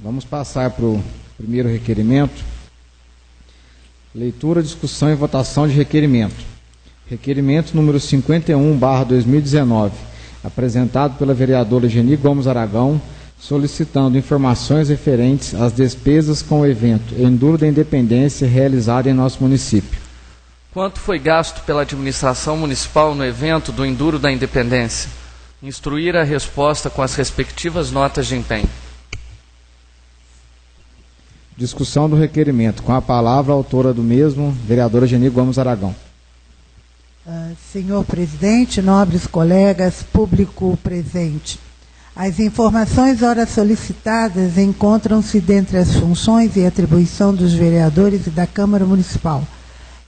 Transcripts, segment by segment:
Vamos passar para o primeiro requerimento. Leitura, discussão e votação de requerimento. Requerimento número 51/2019, apresentado pela vereadora Geni Gomes Aragão, solicitando informações referentes às despesas com o evento Enduro da Independência realizado em nosso município. Quanto foi gasto pela administração municipal no evento do Enduro da Independência? Instruir a resposta com as respectivas notas de empenho. Discussão do requerimento. Com a palavra, a autora do mesmo, vereadora Geni Gomes Aragão. Senhor presidente, nobres colegas, público presente. As informações ora solicitadas encontram-se dentre as funções e atribuição dos vereadores e da Câmara Municipal.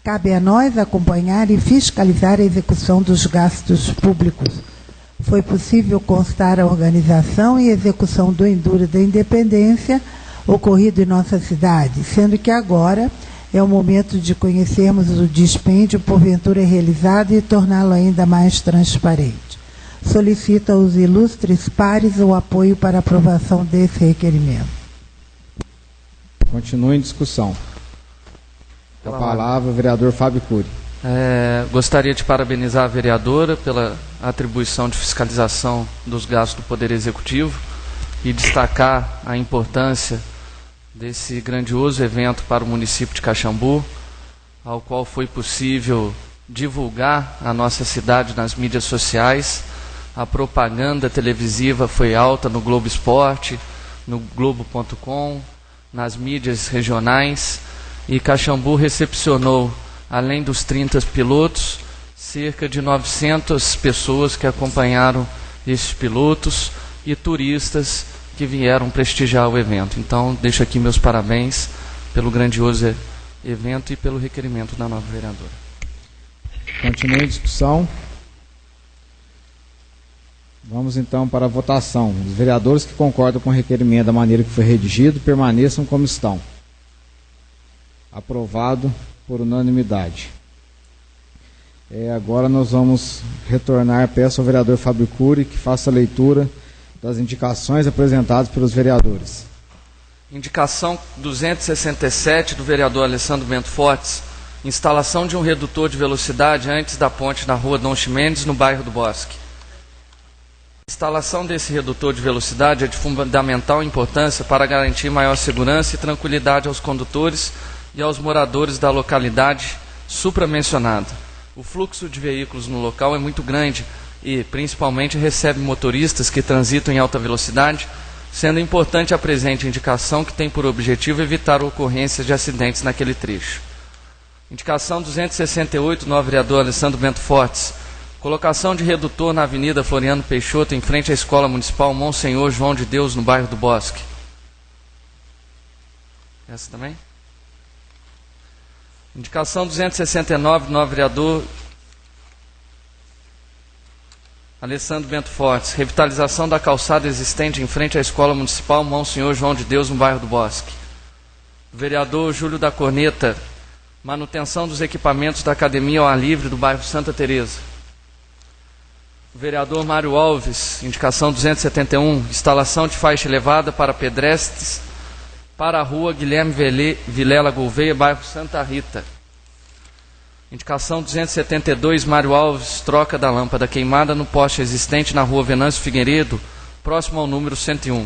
Cabe a nós acompanhar e fiscalizar a execução dos gastos públicos. Foi possível constar a organização e execução do Enduro da Independência ocorrido em nossa cidade, sendo que agora é o momento de conhecermos o dispêndio porventura realizado e torná-lo ainda mais transparente. Solicito aos ilustres pares o apoio para a aprovação desse requerimento. Continua em discussão. Com a palavra, o vereador Fábio Cury. Gostaria de parabenizar a vereadora pela atribuição de fiscalização dos gastos do Poder Executivo e destacar a importância desse grandioso evento para o município de Caxambu, ao qual foi possível divulgar a nossa cidade nas mídias sociais. A propaganda televisiva foi alta no Globo Esporte, no Globo.com, nas mídias regionais, e Caxambu recepcionou, além dos 30 pilotos, cerca de 900 pessoas que acompanharam esses pilotos e turistas que vieram prestigiar o evento. Então, deixo aqui meus parabéns pelo grandioso evento e pelo requerimento da nova vereadora. Continua em discussão. Vamos então para a votação. Os vereadores que concordam com o requerimento da maneira que foi redigido permaneçam como estão. Aprovado por unanimidade. Agora nós vamos retornar. Peço ao vereador Fábio Cury que faça a leitura das indicações apresentadas pelos vereadores. Indicação 267 do vereador Alessandro Bento Fortes, instalação de um redutor de velocidade antes da ponte na rua Dom Ximenes, no bairro do Bosque. A instalação desse redutor de velocidade é de fundamental importância para garantir maior segurança e tranquilidade aos condutores e aos moradores da localidade supramencionada. O fluxo de veículos no local é muito grande e, principalmente, recebe motoristas que transitam em alta velocidade, sendo importante a presente indicação que tem por objetivo evitar a ocorrência de acidentes naquele trecho. Indicação 268, do vereador Alessandro Bento Fortes, colocação de redutor na Avenida Floriano Peixoto, em frente à Escola Municipal Monsenhor João de Deus, no bairro do Bosque. Essa também? Indicação 269, do vereador Alessandro Bento Fortes, revitalização da calçada existente em frente à Escola Municipal Monsenhor João de Deus, no bairro do Bosque. Vereador Júlio da Corneta, manutenção dos equipamentos da Academia ao Ar Livre do bairro Santa Teresa. Vereador Mário Alves, indicação 271, instalação de faixa elevada para pedestres para a rua Guilherme Vilela Gouveia, bairro Santa Rita. Indicação 272, Mário Alves, troca da lâmpada queimada no poste existente na rua Venâncio Figueiredo, próximo ao número 101.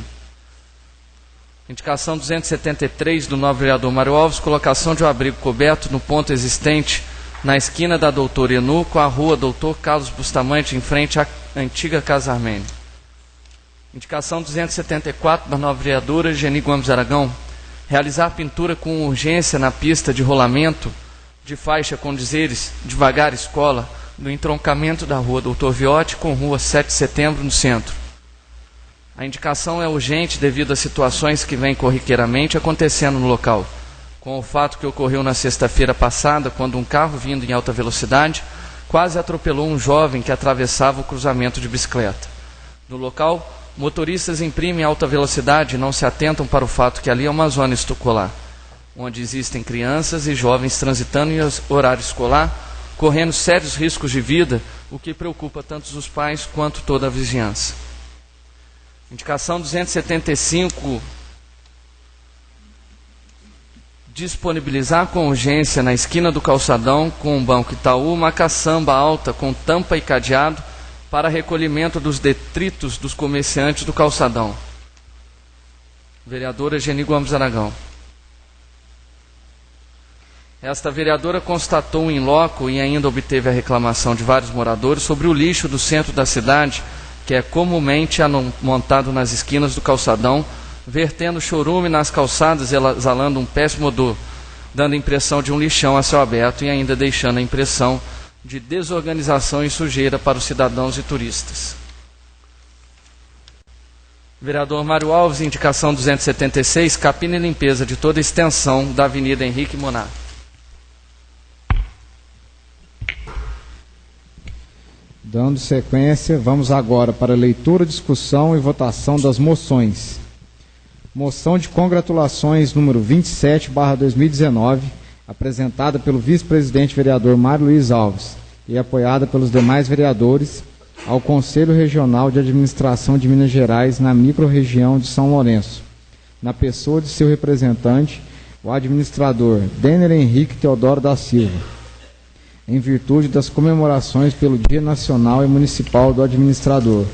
Indicação 273 do novo vereador Mário Alves, colocação de um abrigo coberto no ponto existente na esquina da Doutor Enu com a rua Doutor Carlos Bustamante, em frente à antiga Casa Armênia. Indicação 274 da nova vereadora Geni Gomes Aragão, realizar pintura com urgência na pista de rolamento de faixa com dizeres devagar escola, no entroncamento da rua Doutor Viotti com rua 7 de setembro, no centro. A indicação é urgente devido a situações que vêm corriqueiramente acontecendo no local, com o fato que ocorreu na sexta-feira passada, quando um carro vindo em alta velocidade quase atropelou um jovem que atravessava o cruzamento de bicicleta. No local, motoristas imprimem alta velocidade e não se atentam para o fato que ali é uma zona escolar, onde existem crianças e jovens transitando em horário escolar, correndo sérios riscos de vida, o que preocupa tanto os pais quanto toda a vizinhança. Indicação 275 disponibilizar com urgência na esquina do calçadão com o Banco Itaú uma caçamba alta com tampa e cadeado para recolhimento dos detritos dos comerciantes do calçadão. Vereadora Geni Gomes Aragão. Esta vereadora constatou em loco e ainda obteve a reclamação de vários moradores sobre o lixo do centro da cidade, que é comumente montado nas esquinas do calçadão, vertendo chorume nas calçadas e exalando um péssimo odor, dando a impressão de um lixão a céu aberto e ainda deixando a impressão de desorganização e sujeira para os cidadãos e turistas. Vereador Mário Alves, indicação 276, capina e limpeza de toda a extensão da Avenida Henrique Monar. Dando sequência, vamos agora para a leitura, discussão e votação das moções. Moção de congratulações número 27/2019, apresentada pelo vice-presidente vereador Mário Luiz Alves e apoiada pelos demais vereadores ao Conselho Regional de Administração de Minas Gerais na microrregião de São Lourenço, na pessoa de seu representante, o administrador Denner Henrique Teodoro da Silva, em virtude das comemorações pelo Dia Nacional e Municipal do Administrador,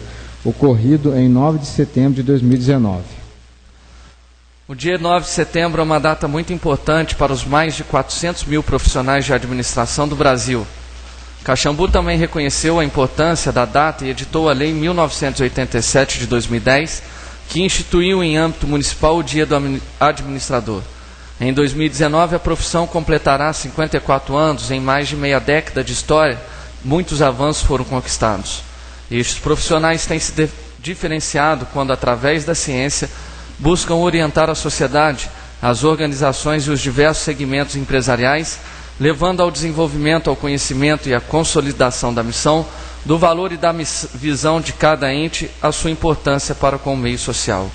ocorrido em 9 de setembro de 2019. O dia 9 de setembro é uma data muito importante para os mais de 400 mil profissionais de administração do Brasil. Caxambu também reconheceu a importância da data e editou a Lei 1987 de 2010, que instituiu em âmbito municipal o Dia do Administrador. Em 2019, a profissão completará 54 anos. Em mais de meia década de história, muitos avanços foram conquistados. Estes profissionais têm se diferenciado quando, através da ciência, buscam orientar a sociedade, as organizações e os diversos segmentos empresariais, levando ao desenvolvimento, ao conhecimento e à consolidação da missão, do valor e da visão de cada ente, a sua importância para com o meio social.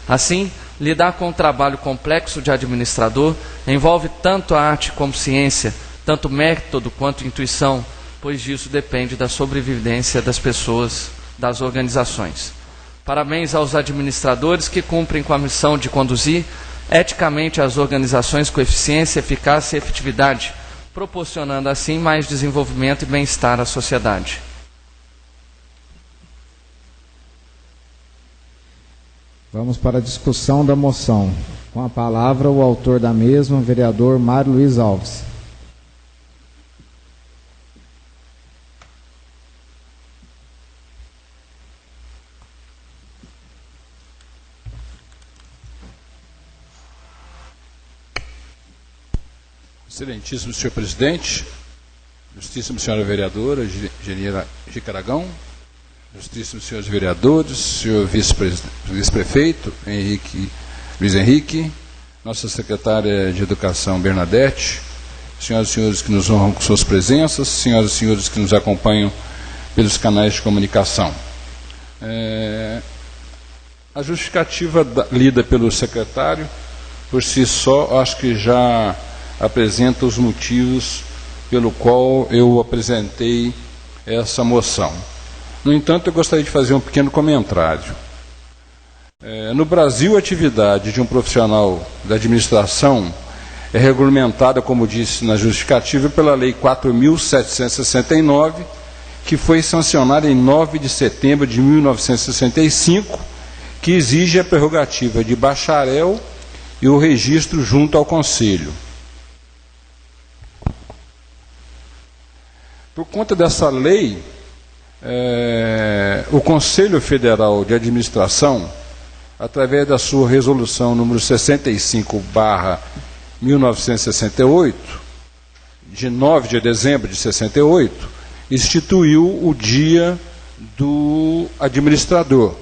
Assim, lidar com o trabalho complexo de administrador envolve tanto a arte como ciência, tanto método quanto intuição, pois disso depende da sobrevivência das pessoas, das organizações. Parabéns aos administradores que cumprem com a missão de conduzir eticamente as organizações com eficiência, eficácia e efetividade, proporcionando assim mais desenvolvimento e bem-estar à sociedade. Vamos para a discussão da moção. Com a palavra, o autor da mesma, o vereador Mário Luiz Alves. Excelentíssimo senhor presidente, justíssima senhora vereadora Geni Aragão, justíssimos senhores vereadores, senhor vice-prefeito Luiz Henrique, nossa secretária de Educação Bernadette, senhoras e senhores que nos honram com suas presenças, senhoras e senhores que nos acompanham pelos canais de comunicação. A justificativa lida pelo secretário, por si só, acho que já apresenta os motivos pelo qual eu apresentei essa moção. No entanto, eu gostaria de fazer um pequeno comentário. No Brasil, a atividade de um profissional da administração é regulamentada, como disse na justificativa, pela Lei 4.769, que foi sancionada em 9 de setembro de 1965, que exige a prerrogativa de bacharel e o registro junto ao Conselho. Por conta dessa lei, o Conselho Federal de Administração, através da sua resolução número 65/1968, de 9 de dezembro de 68, instituiu o Dia do Administrador,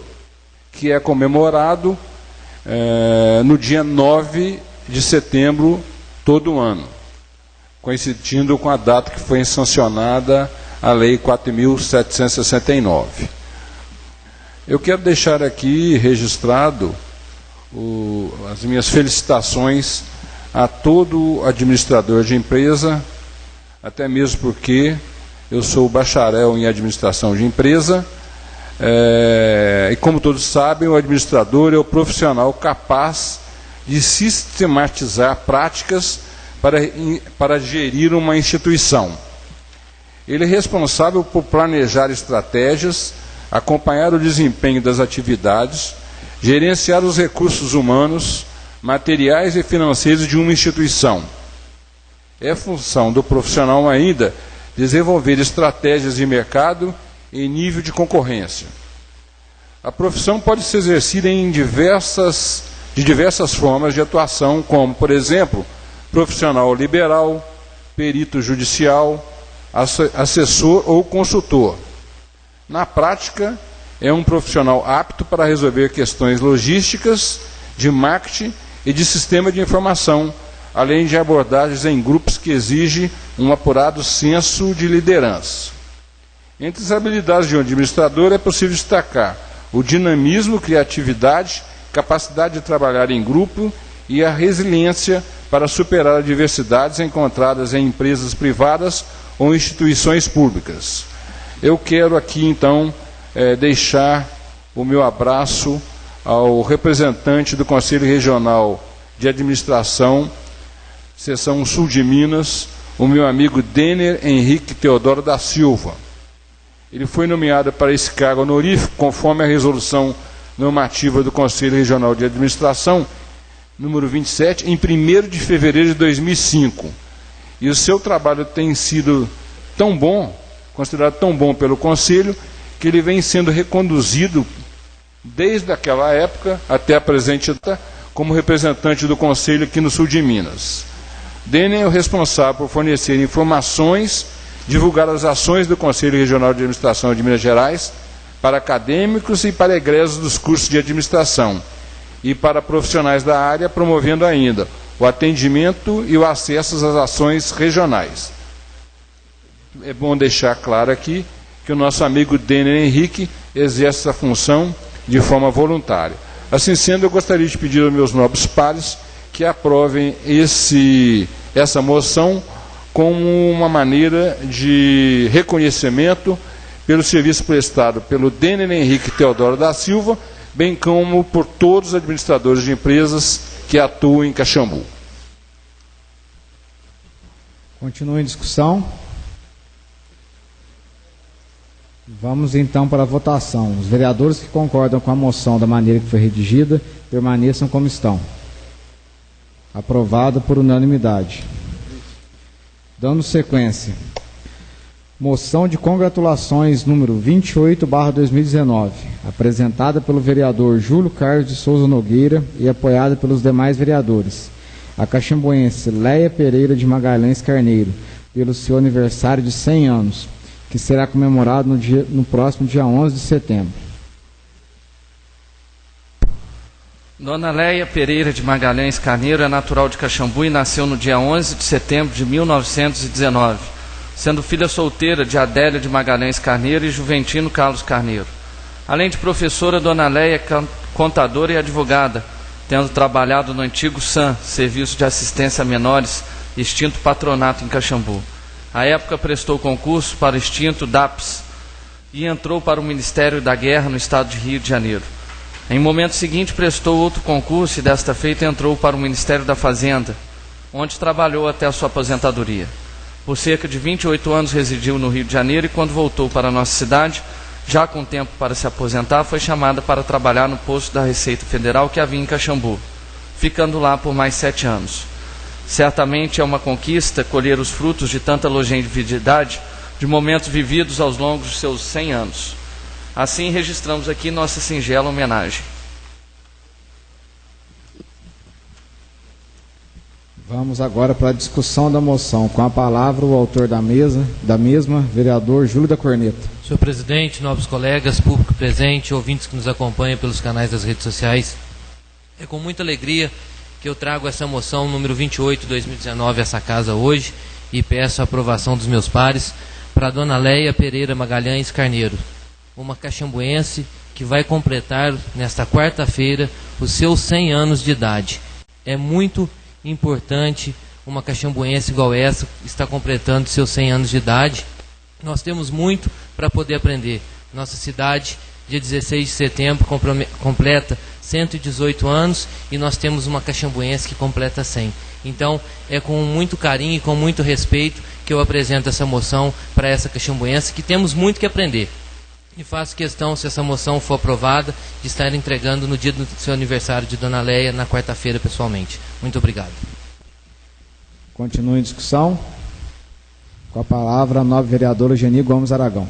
que é comemorado no dia 9 de setembro todo ano, coincidindo com a data que foi sancionada a Lei 4.769. Eu quero deixar aqui registrado as minhas felicitações a todo administrador de empresa, até mesmo porque eu sou bacharel em administração de empresa, e como todos sabem, o administrador é o profissional capaz de sistematizar práticas para gerir uma instituição. Ele é responsável por planejar estratégias, acompanhar o desempenho das atividades, gerenciar os recursos humanos, materiais e financeiros de uma instituição. É função do profissional ainda desenvolver estratégias de mercado em nível de concorrência. A profissão pode ser exercida de diversas formas de atuação, como, por exemplo, profissional liberal, perito judicial, assessor ou consultor. Na prática, é um profissional apto para resolver questões logísticas, de marketing e de sistema de informação, além de abordagens em grupos que exigem um apurado senso de liderança. Entre as habilidades de um administrador é possível destacar o dinamismo, criatividade, capacidade de trabalhar em grupo e a resiliência para superar adversidades encontradas em empresas privadas ou instituições públicas. Eu quero aqui, então, deixar o meu abraço ao representante do Conselho Regional de Administração, Seção Sul de Minas, o meu amigo Denner Henrique Teodoro da Silva. Ele foi nomeado para esse cargo honorífico, conforme a resolução normativa do Conselho Regional de Administração, número 27, em 1º de fevereiro de 2005. E o seu trabalho tem sido tão bom, considerado tão bom pelo Conselho, que ele vem sendo reconduzido desde aquela época até a presente data como representante do Conselho aqui no sul de Minas. Denner é o responsável por fornecer informações, divulgar as ações do Conselho Regional de Administração de Minas Gerais para acadêmicos e para egressos dos cursos de administração e para profissionais da área, promovendo ainda o atendimento e o acesso às ações regionais. É bom deixar claro aqui que o nosso amigo Denner Henrique exerce essa função de forma voluntária. Assim sendo, eu gostaria de pedir aos meus nobres pares que aprovem essa moção como uma maneira de reconhecimento pelo serviço prestado pelo Denner Henrique Teodoro da Silva, bem como por todos os administradores de empresas que atuam em Caxambu. Continua em discussão. Vamos então para a votação. Os vereadores que concordam com a moção da maneira que foi redigida, permaneçam como estão. Aprovada por unanimidade. Dando sequência. Moção de congratulações número 28/2019, apresentada pelo vereador Júlio Carlos de Souza Nogueira e apoiada pelos demais vereadores. A caxambuense Leia Pereira de Magalhães Carneiro, pelo seu aniversário de 100 anos, que será comemorado no próximo dia 11 de setembro. Dona Leia Pereira de Magalhães Carneiro é natural de Caxambu e nasceu no dia 11 de setembro de 1919, sendo filha solteira de Adélia de Magalhães Carneiro e Juventino Carlos Carneiro. Além de professora, Dona Leia é contadora e advogada, tendo trabalhado no antigo SAM, Serviço de Assistência a Menores, extinto patronato em Caxambu. À época prestou concurso para o extinto DAPS e entrou para o Ministério da Guerra no estado de Rio de Janeiro. Em momento seguinte prestou outro concurso e desta feita entrou para o Ministério da Fazenda, onde trabalhou até a sua aposentadoria. Por cerca de 28 anos residiu no Rio de Janeiro e quando voltou para a nossa cidade, já com tempo para se aposentar, foi chamada para trabalhar no posto da Receita Federal que havia em Caxambu, ficando lá por mais 7 anos. Certamente é uma conquista colher os frutos de tanta longevidade, de momentos vividos ao longo dos seus 100 anos. Assim, registramos aqui nossa singela homenagem. Vamos agora para a discussão da moção. Com a palavra, o autor da mesma, vereador Júlio da Corneta. Senhor presidente, nobres colegas, público presente, ouvintes que nos acompanham pelos canais das redes sociais, é com muita alegria que eu trago essa moção número 28/2019 a essa casa hoje e peço a aprovação dos meus pares para a Dona Leia Pereira Magalhães Carneiro, uma caxambuense que vai completar nesta quarta-feira os seus 100 anos de idade. É muito importante uma caxambuense igual essa está completando seus 100 anos de idade. Nós temos muito para poder aprender. Nossa cidade, dia 16 de setembro, completa 118 anos e nós temos uma caxambuense que completa 100. Então, é com muito carinho e com muito respeito que eu apresento essa moção para essa caxambuense, que temos muito que aprender. E faço questão, se essa moção for aprovada, de estar entregando no dia do seu aniversário de Dona Leia, na quarta-feira, pessoalmente. Muito obrigado. Continua em discussão. Com a palavra, a nobre vereadora Geni Gomes Aragão.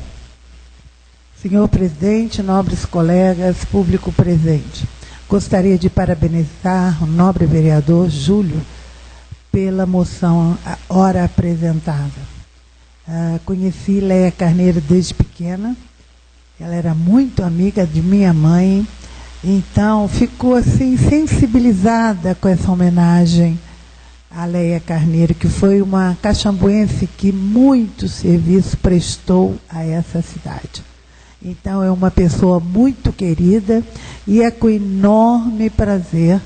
Senhor presidente, nobres colegas, público presente, gostaria de parabenizar o nobre vereador Júlio pela moção ora apresentada. Conheci Leia Carneiro desde pequena, ela era muito amiga de minha mãe, então ficou assim sensibilizada com essa homenagem a Leia Carneiro, que foi uma caxambuense que muito serviço prestou a essa cidade. Então é uma pessoa muito querida e é com enorme prazer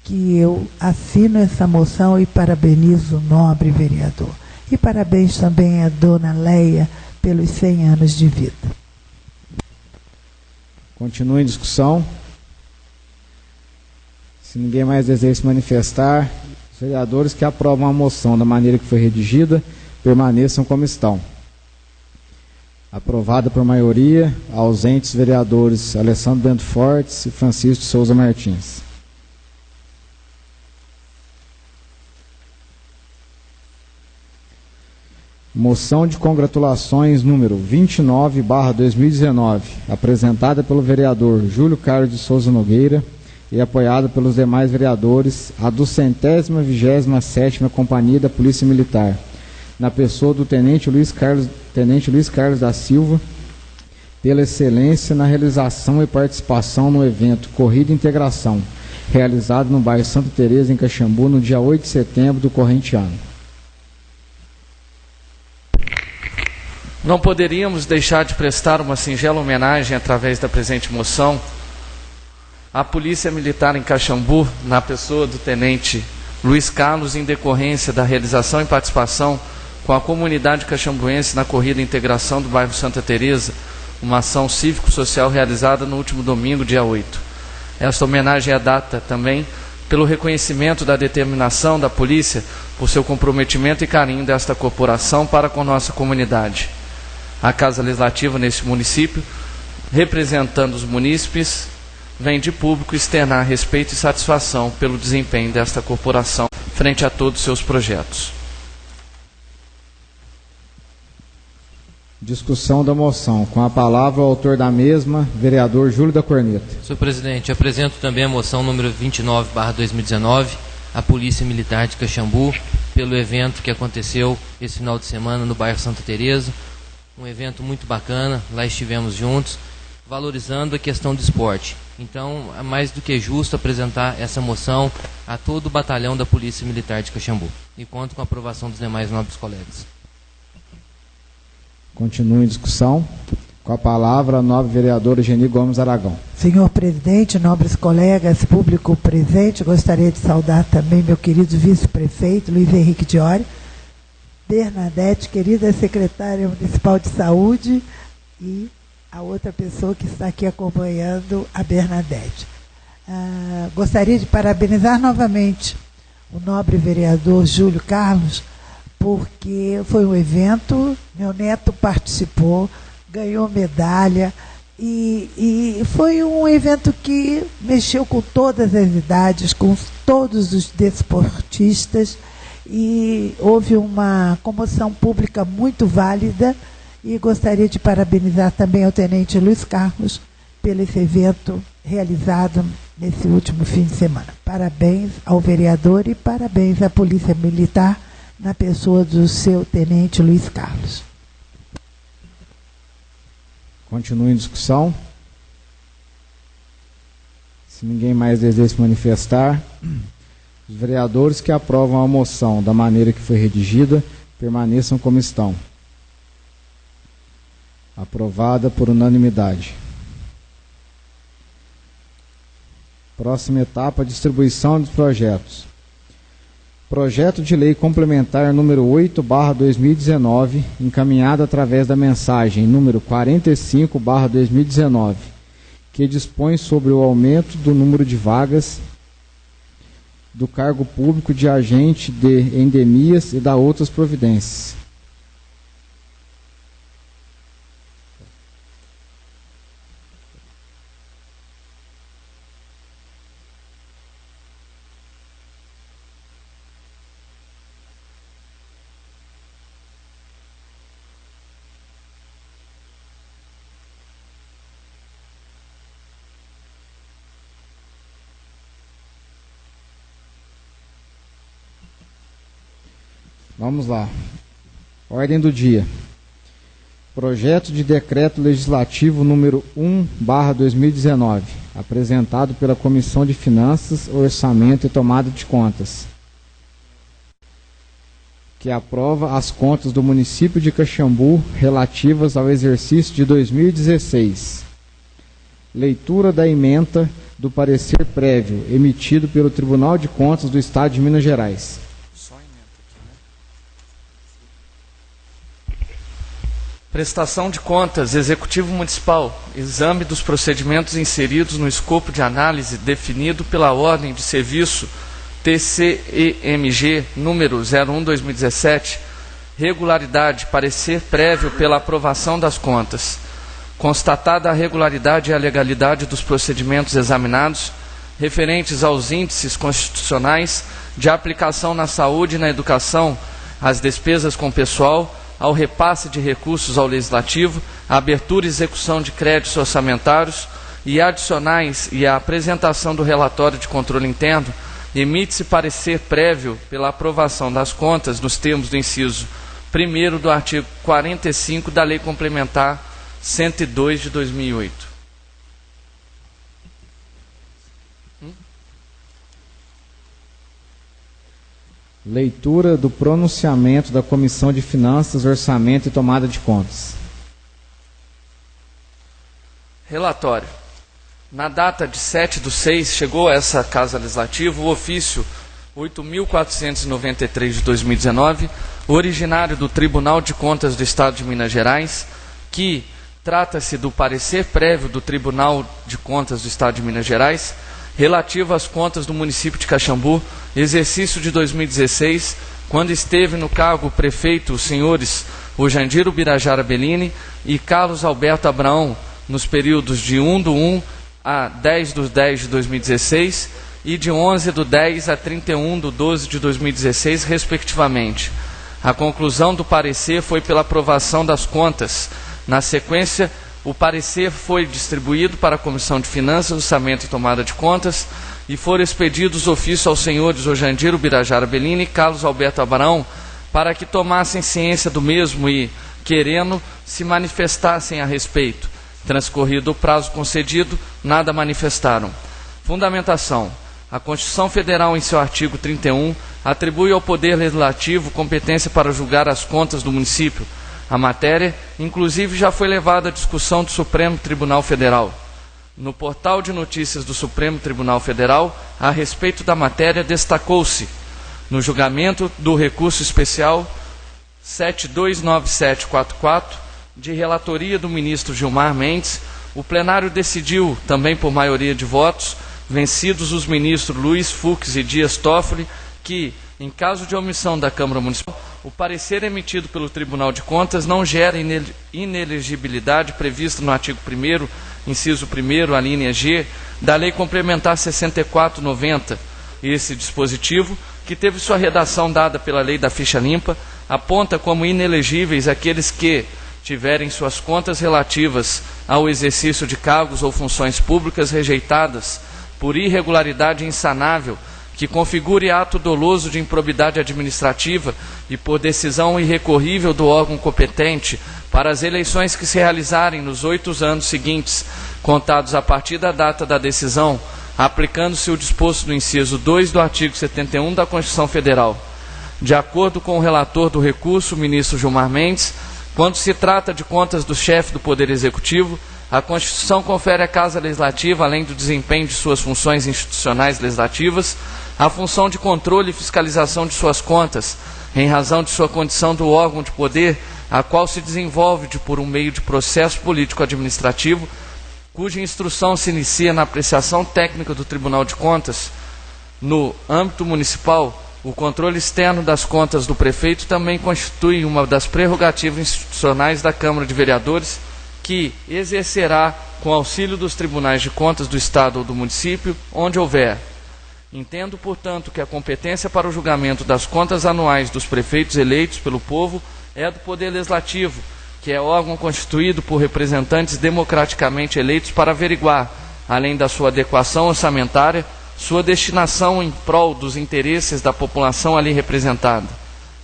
que eu assino essa moção e parabenizo o nobre vereador. E parabéns também à dona Leia pelos 100 anos de vida. Continua em discussão. Se ninguém mais deseja se manifestar, os vereadores que aprovam a moção da maneira que foi redigida permaneçam como estão. Aprovada por maioria, ausentes vereadores Alessandro Bento Fortes e Francisco de Souza Martins. Moção de congratulações número 29/2019, apresentada pelo vereador Júlio Carlos de Souza Nogueira e apoiada pelos demais vereadores, a do 127ª Companhia da Polícia Militar, na pessoa do Tenente Luiz Carlos da Silva, pela excelência na realização e participação no evento Corrida Integração, realizado no bairro Santa Teresa, em Caxambu, no dia 8 de setembro do corrente ano. Não poderíamos deixar de prestar uma singela homenagem através da presente moção à Polícia Militar em Caxambu, na pessoa do Tenente Luiz Carlos, em decorrência da realização e participação com a comunidade caxambuense na Corrida Integração do bairro Santa Teresa, uma ação cívico-social realizada no último domingo, dia 8. Esta homenagem é data também pelo reconhecimento da determinação da polícia por seu comprometimento e carinho desta corporação para com nossa comunidade. A Casa Legislativa neste município, representando os munícipes, vem de público externar respeito e satisfação pelo desempenho desta corporação frente a todos os seus projetos. Discussão da moção. Com a palavra o autor da mesma, vereador Júlio da Corneta. Senhor presidente, apresento também a moção número 29/2019, a Polícia Militar de Caxambu, pelo evento que aconteceu esse final de semana no bairro Santa Teresa. Um evento muito bacana, lá estivemos juntos, valorizando a questão do esporte. Então, é mais do que justo apresentar essa moção a todo o batalhão da Polícia Militar de Caxambu. E conto com a aprovação dos demais nobres colegas. Continua em discussão. Com a palavra, a nobre vereadora Geni Gomes Aragão. Senhor presidente, nobres colegas, público presente, gostaria de saudar também meu querido vice-prefeito, Luiz Henrique Diori, Bernadette, querida secretária municipal de saúde, e a outra pessoa que está aqui acompanhando, a Bernadette. Gostaria de parabenizar novamente o nobre vereador Júlio Carlos, porque foi um evento, meu neto participou, ganhou medalha, e foi um evento que mexeu com todas as idades, com todos os desportistas, e houve uma comoção pública muito válida, e gostaria de parabenizar também ao Tenente Luiz Carlos pelo esse evento realizado nesse último fim de semana. Parabéns ao vereador e parabéns à Polícia Militar, na pessoa do seu Tenente Luiz Carlos. Continua em discussão. Se ninguém mais deseja se manifestar, os vereadores que aprovam a moção da maneira que foi redigida permaneçam como estão. Aprovada por unanimidade. Próxima etapa, distribuição dos projetos. Projeto de lei complementar número 8/2019, encaminhado através da mensagem número 45/2019, que dispõe sobre o aumento do número de vagas do cargo público de agente de endemias e da outras providências. Vamos lá. Ordem do dia. Projeto de decreto legislativo número 1/2019, apresentado pela Comissão de Finanças, Orçamento e Tomada de Contas, que aprova as contas do município de Caxambu relativas ao exercício de 2016. Leitura da ementa do parecer prévio emitido pelo Tribunal de Contas do Estado de Minas Gerais. Prestação de contas, Executivo Municipal, exame dos procedimentos inseridos no escopo de análise definido pela Ordem de Serviço TCEMG número 01/2017, regularidade, parecer prévio pela aprovação das contas. Constatada a regularidade e a legalidade dos procedimentos examinados, referentes aos índices constitucionais de aplicação na saúde e na educação, às despesas com pessoal, ao repasse de recursos ao Legislativo, a abertura e execução de créditos orçamentários e adicionais e a apresentação do relatório de controle interno, emite-se parecer prévio pela aprovação das contas nos termos do inciso 1º do artigo 45 da Lei Complementar 102 de 2008. Leitura do pronunciamento da Comissão de Finanças, Orçamento e Tomada de Contas. Relatório. Na data de 7/6, chegou a essa Casa Legislativa o ofício 8.493 de 2019, originário do Tribunal de Contas do Estado de Minas Gerais, que trata-se do parecer prévio do Tribunal de Contas do Estado de Minas Gerais, relativo às contas do município de Caxambu, exercício de 2016, quando esteve no cargo o prefeito, os senhores Ojandir Ubirajara Bellini e Carlos Alberto Abraão, nos períodos de 1/1 a 10/10 de 2016 e de 11/10 a 31/12 de 2016, respectivamente. A conclusão do parecer foi pela aprovação das contas. Na sequência, o parecer foi distribuído para a Comissão de Finanças, Orçamento e Tomada de Contas e foram expedidos ofício aos senhores Ojandir Ubirajara Bellini e Carlos Alberto Abraão para que tomassem ciência do mesmo e, querendo, se manifestassem a respeito. Transcorrido o prazo concedido, nada manifestaram. Fundamentação. A Constituição Federal, em seu artigo 31, atribui ao Poder Legislativo competência para julgar as contas do município. A matéria, inclusive, já foi levada à discussão do Supremo Tribunal Federal. No portal de notícias do Supremo Tribunal Federal, a respeito da matéria, destacou-se, no julgamento do recurso especial 729744, de relatoria do ministro Gilmar Mendes, o plenário decidiu, também por maioria de votos, vencidos os ministros Luiz Fux e Dias Toffoli, que, em caso de omissão da Câmara Municipal, o parecer emitido pelo Tribunal de Contas não gera inelegibilidade prevista no artigo 1º, inciso 1º, a linha G, da Lei Complementar 64/90. Esse dispositivo, que teve sua redação dada pela Lei da Ficha Limpa, aponta como inelegíveis aqueles que tiverem suas contas relativas ao exercício de cargos ou funções públicas rejeitadas por irregularidade insanável, que configure ato doloso de improbidade administrativa e por decisão irrecorrível do órgão competente para as eleições que se realizarem nos 8 anos seguintes, contados a partir da data da decisão, aplicando-se o disposto no inciso 2 do artigo 71 da Constituição Federal. De acordo com o relator do recurso, o ministro Gilmar Mendes, quando se trata de contas do chefe do Poder Executivo, a Constituição confere à Casa Legislativa, além do desempenho de suas funções institucionais legislativas, a função de controle e fiscalização de suas contas, em razão de sua condição do órgão de poder, a qual se desenvolve por um meio de processo político-administrativo cuja instrução se inicia na apreciação técnica do Tribunal de Contas, no âmbito municipal, o controle externo das contas do prefeito também constitui uma das prerrogativas institucionais da Câmara de Vereadores, que exercerá com auxílio dos tribunais de contas do Estado ou do município, onde houver. Entendo, portanto, que a competência para o julgamento das contas anuais dos prefeitos eleitos pelo povo é do Poder Legislativo, que é órgão constituído por representantes democraticamente eleitos para averiguar, além da sua adequação orçamentária, sua destinação em prol dos interesses da população ali representada.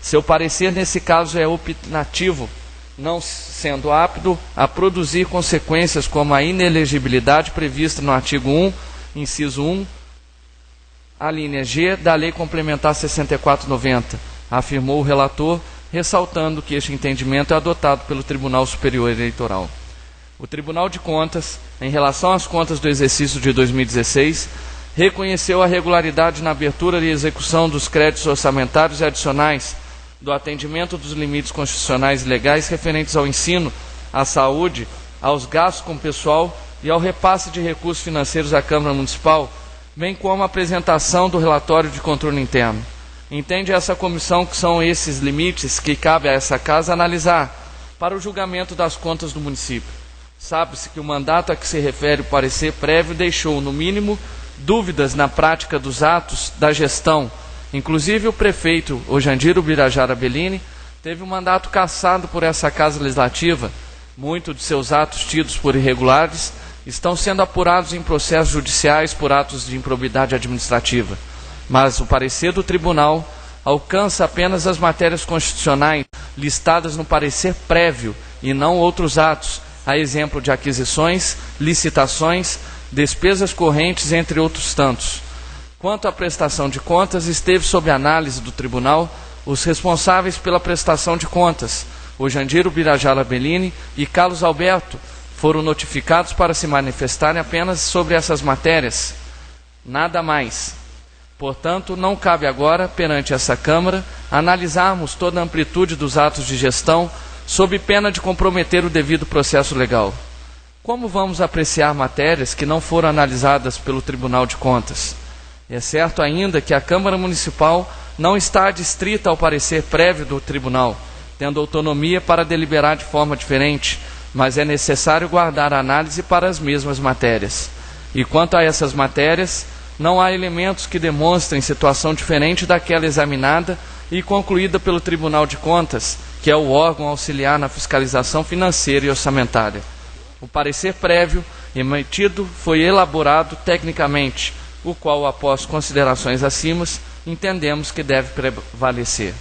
Seu parecer, nesse caso, é opinativo, não sendo apto a produzir consequências como a inelegibilidade prevista no artigo 1, inciso 1, a linha G da Lei Complementar 64/90, afirmou o relator, ressaltando que este entendimento é adotado pelo Tribunal Superior Eleitoral. O Tribunal de Contas, em relação às contas do exercício de 2016, reconheceu a regularidade na abertura e execução dos créditos orçamentários e adicionais, do atendimento dos limites constitucionais e legais referentes ao ensino, à saúde, aos gastos com pessoal e ao repasse de recursos financeiros à Câmara Municipal, bem como a apresentação do relatório de controle interno. Entende essa comissão que são esses limites que cabe a essa casa analisar para o julgamento das contas do município. Sabe-se que o mandato a que se refere o parecer prévio deixou, no mínimo, dúvidas na prática dos atos da gestão. Inclusive o prefeito Ojandiro Birajara Bellini teve o mandato cassado por essa Casa Legislativa. Muitos de seus atos tidos por irregulares estão sendo apurados em processos judiciais por atos de improbidade administrativa. Mas o parecer do tribunal alcança apenas as matérias constitucionais listadas no parecer prévio e não outros atos, a exemplo de aquisições, licitações, despesas correntes, entre outros tantos. Quanto à prestação de contas, esteve sob análise do tribunal os responsáveis pela prestação de contas, Ojandiro Birajara Bellini e Carlos Alberto, foram notificados para se manifestarem apenas sobre essas matérias. Nada mais. Portanto, não cabe agora, perante essa Câmara, analisarmos toda a amplitude dos atos de gestão, sob pena de comprometer o devido processo legal. Como vamos apreciar matérias que não foram analisadas pelo Tribunal de Contas? É certo ainda que a Câmara Municipal não está adstrita ao parecer prévio do Tribunal, tendo autonomia para deliberar de forma diferente, mas é necessário guardar a análise para as mesmas matérias. E quanto a essas matérias, não há elementos que demonstrem situação diferente daquela examinada e concluída pelo Tribunal de Contas, que é o órgão auxiliar na fiscalização financeira e orçamentária. O parecer prévio emitido foi elaborado tecnicamente, o qual, após considerações acima, entendemos que deve prevalecer.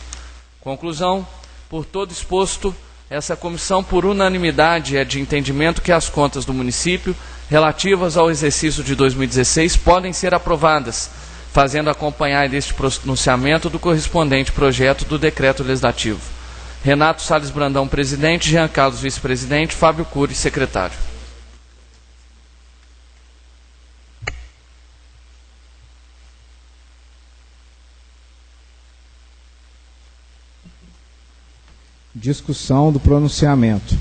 Conclusão: por todo exposto, essa comissão, por unanimidade, é de entendimento que as contas do município relativas ao exercício de 2016 podem ser aprovadas, fazendo acompanhar deste pronunciamento do correspondente projeto do decreto legislativo. Renato Salles Brandão, presidente; Jean Carlos, vice-presidente; Fábio Cury, secretário. Discussão do pronunciamento.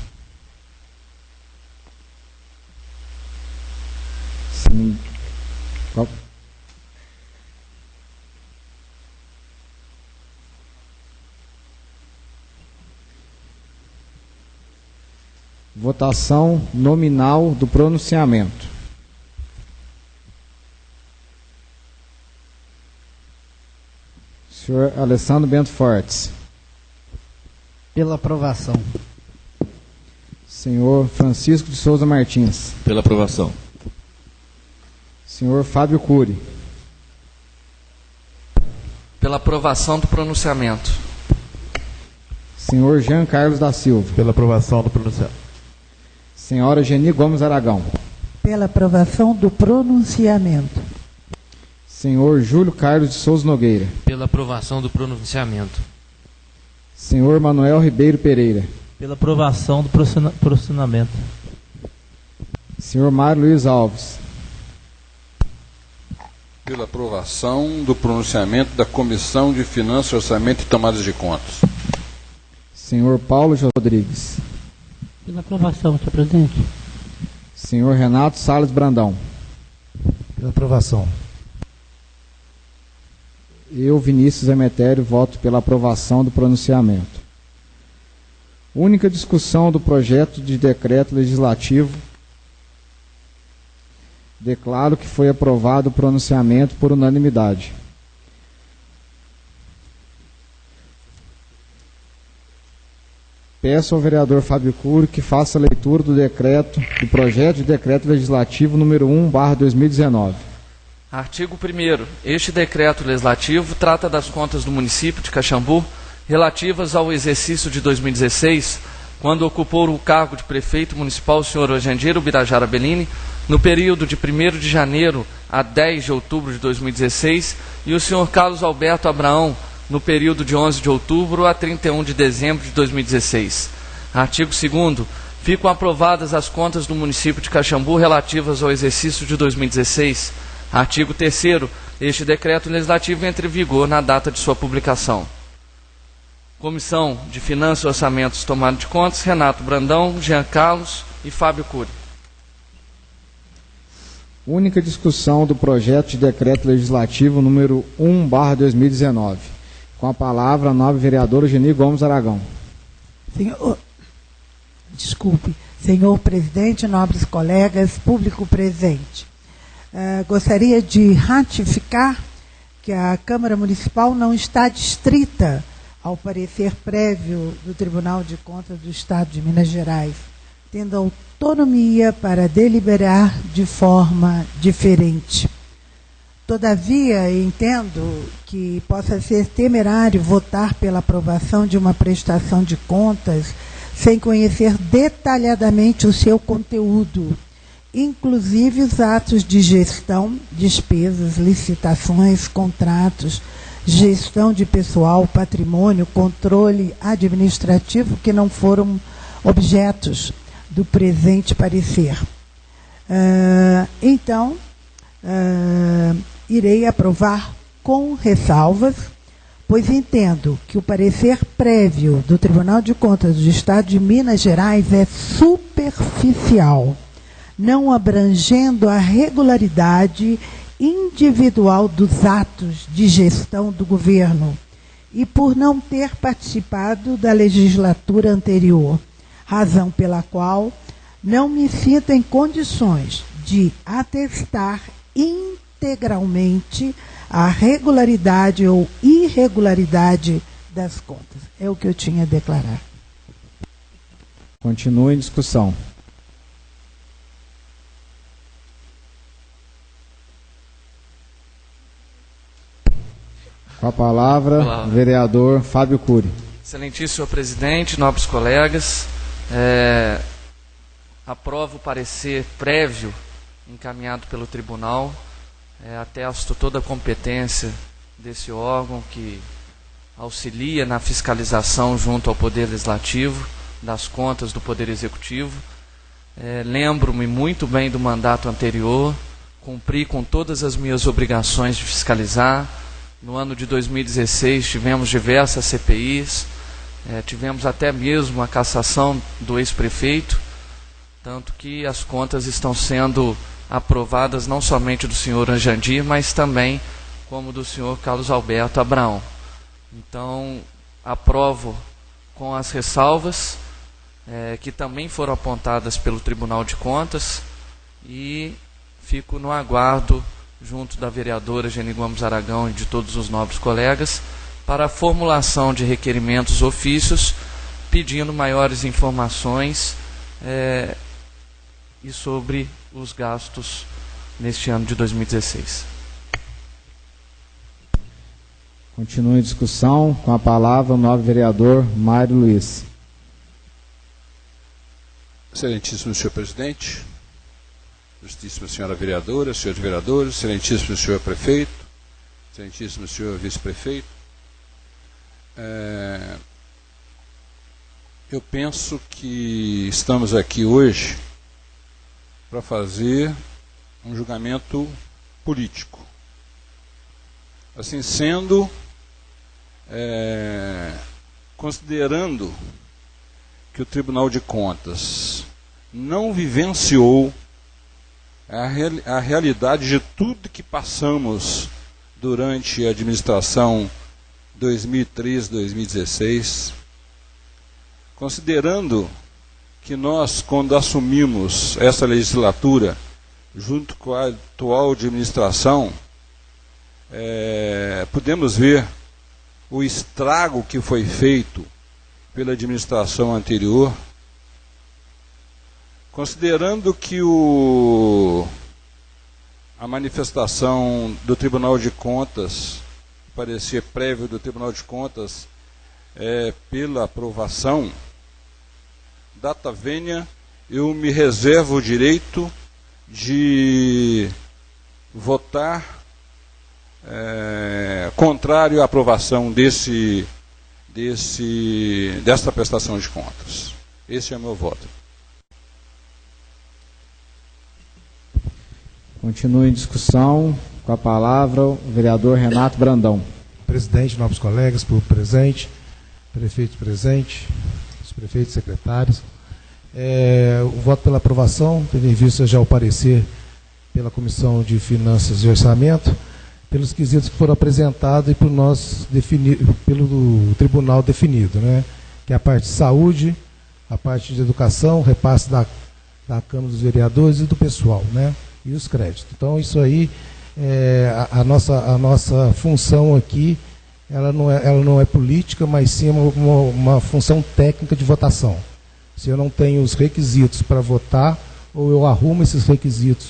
Sim. Votação nominal do pronunciamento. Senhor Alessandro Bento Fortes. Pela aprovação. Senhor Francisco de Souza Martins. Pela aprovação. Senhor Fábio Cury. Pela aprovação do pronunciamento. Senhor Jean Carlos da Silva. Pela aprovação do pronunciamento. Senhora Geni Gomes Aragão. Pela aprovação do pronunciamento. Senhor Júlio Carlos de Souza Nogueira. Pela aprovação do pronunciamento. Senhor Manuel Ribeiro Pereira. Pela aprovação do pronunciamento. Senhor Mário Luiz Alves. Pela aprovação do pronunciamento da Comissão de Finanças, Orçamento e Tomadas de Contas. Senhor Paulo Rodrigues. Pela aprovação, senhor presidente. Senhor Renato Salles Brandão. Pela aprovação. Eu, Vinícius Emetério, voto pela aprovação do pronunciamento. Única discussão do projeto de decreto legislativo. Declaro que foi aprovado o pronunciamento por unanimidade. Peço ao vereador Fábio Cury que faça a leitura do projeto de decreto legislativo número 1/2019. Artigo 1º. Este decreto legislativo trata das contas do município de Caxambu relativas ao exercício de 2016, quando ocupou o cargo de prefeito municipal o senhor Ojandir Ubirajara Bellini, no período de 1º de janeiro a 10 de outubro de 2016, e o senhor Carlos Alberto Abraão, no período de 11 de outubro a 31 de dezembro de 2016. Artigo 2º. Ficam aprovadas as contas do município de Caxambu relativas ao exercício de 2016. Artigo 3º. Este decreto legislativo entra em vigor na data de sua publicação. Comissão de Finanças e Orçamentos, Tomada de Contas, Renato Brandão, Jean Carlos e Fábio Cury. Única discussão do projeto de decreto legislativo número 1/2019. Com a palavra, a nobre vereadora Geni Gomes Aragão. Senhor presidente, nobres colegas, público presente. Gostaria de ratificar que a Câmara Municipal não está distrita ao parecer prévio do Tribunal de Contas do Estado de Minas Gerais, tendo autonomia para deliberar de forma diferente. Todavia, entendo que possa ser temerário votar pela aprovação de uma prestação de contas sem conhecer detalhadamente o seu conteúdo, inclusive os atos de gestão, despesas, licitações, contratos, gestão de pessoal, patrimônio, controle administrativo que não foram objetos do presente parecer. Irei aprovar com ressalvas, pois entendo que o parecer prévio do Tribunal de Contas do Estado de Minas Gerais é superficial, não abrangendo a regularidade individual dos atos de gestão do governo e por não ter participado da legislatura anterior, razão pela qual não me sinto em condições de atestar integralmente a regularidade ou irregularidade das contas. É o que eu tinha a declarar. Continua em discussão. Com a palavra, vereador Fábio Cury. Excelentíssimo senhor presidente, nobres colegas, aprovo o parecer prévio encaminhado pelo tribunal, atesto toda a competência desse órgão que auxilia na fiscalização junto ao Poder Legislativo das contas do Poder Executivo. Lembro-me muito bem do mandato anterior, cumpri com todas as minhas obrigações de fiscalizar. No ano de 2016 tivemos diversas CPIs, tivemos até mesmo a cassação do ex-prefeito, tanto que as contas estão sendo aprovadas não somente do senhor Anjandir, mas também como do senhor Carlos Alberto Abraão. Então, aprovo com as ressalvas que também foram apontadas pelo Tribunal de Contas e fico no aguardo, junto da vereadora Geni Gomes Aragão e de todos os nobres colegas, para a formulação de requerimentos ofícios, pedindo maiores informações e sobre os gastos neste ano de 2016. Continua em discussão. Com a palavra, o nobre vereador Mário Luiz. Excelentíssimo senhor presidente, justíssima senhora vereadora, senhores vereadores, excelentíssimo senhor prefeito, excelentíssimo senhor vice-prefeito, eu penso que estamos aqui hoje para fazer um julgamento político. Assim sendo, considerando que o Tribunal de Contas não vivenciou a realidade de tudo que passamos durante a administração 2013-2016, considerando que nós, quando assumimos essa legislatura, junto com a atual administração, podemos ver o estrago que foi feito pela administração anterior, considerando que a manifestação do Tribunal de Contas, parecer prévio do Tribunal de Contas, pela aprovação, data vênia, eu me reservo o direito de votar contrário à aprovação desta prestação de contas. Esse é o meu voto. Continua em discussão. Com a palavra, o vereador Renato Brandão. Presidente, novos colegas, público presente, prefeito presente, os prefeitos e secretários. O voto pela aprovação, tendo em vista já o parecer pela Comissão de Finanças e Orçamento, pelos quesitos que foram apresentados e por nós pelo tribunal definido, né? Que é a parte de saúde, a parte de educação, repasse da Câmara dos Vereadores e do pessoal, né? E os créditos. Então, isso aí, a nossa função aqui, ela não é política, mas sim uma função técnica de votação. Se eu não tenho os requisitos para votar, ou eu arrumo esses requisitos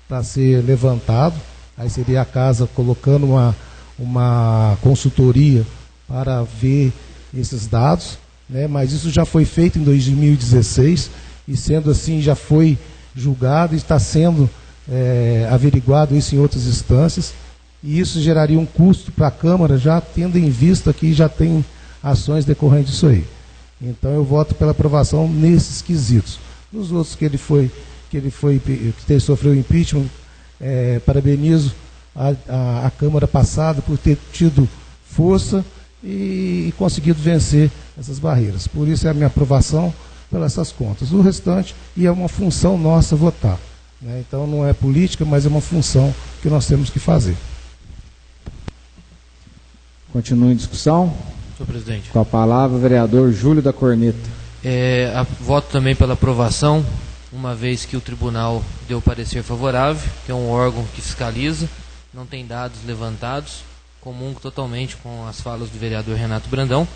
para ser levantado, aí seria a casa colocando uma consultoria para ver esses dados, né? Mas isso já foi feito em 2016, e sendo assim já foi julgado e está sendo averiguado isso em outras instâncias, e isso geraria um custo para a Câmara, já tendo em vista que já tem ações decorrentes disso aí. Então eu voto pela aprovação nesses quesitos. Nos outros que ele sofreu impeachment, parabenizo a Câmara passada por ter tido força e conseguido vencer essas barreiras. Por isso é a minha aprovação pelas essas contas. O restante, e é uma função nossa votar, né? Então não é política, mas é uma função que nós temos que fazer. Continua em discussão. Senhor presidente. Com a palavra, o vereador Júlio da Corneta. Voto também pela aprovação, uma vez que o tribunal deu parecer favorável, que é um órgão que fiscaliza, não tem dados levantados, comungo totalmente com as falas do vereador Renato Brandão.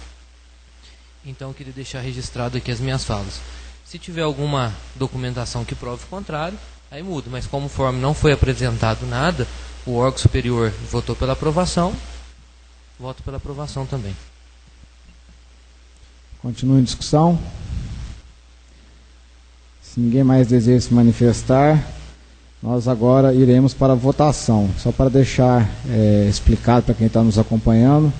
Então eu queria deixar registrado aqui as minhas falas. Se tiver alguma documentação que prove o contrário, aí muda, mas conforme não foi apresentado nada, o órgão superior votou pela aprovação, voto pela aprovação também. Continua em discussão. Se ninguém mais deseja se manifestar, nós agora iremos para a votação. Só para deixar explicado para quem está nos acompanhando,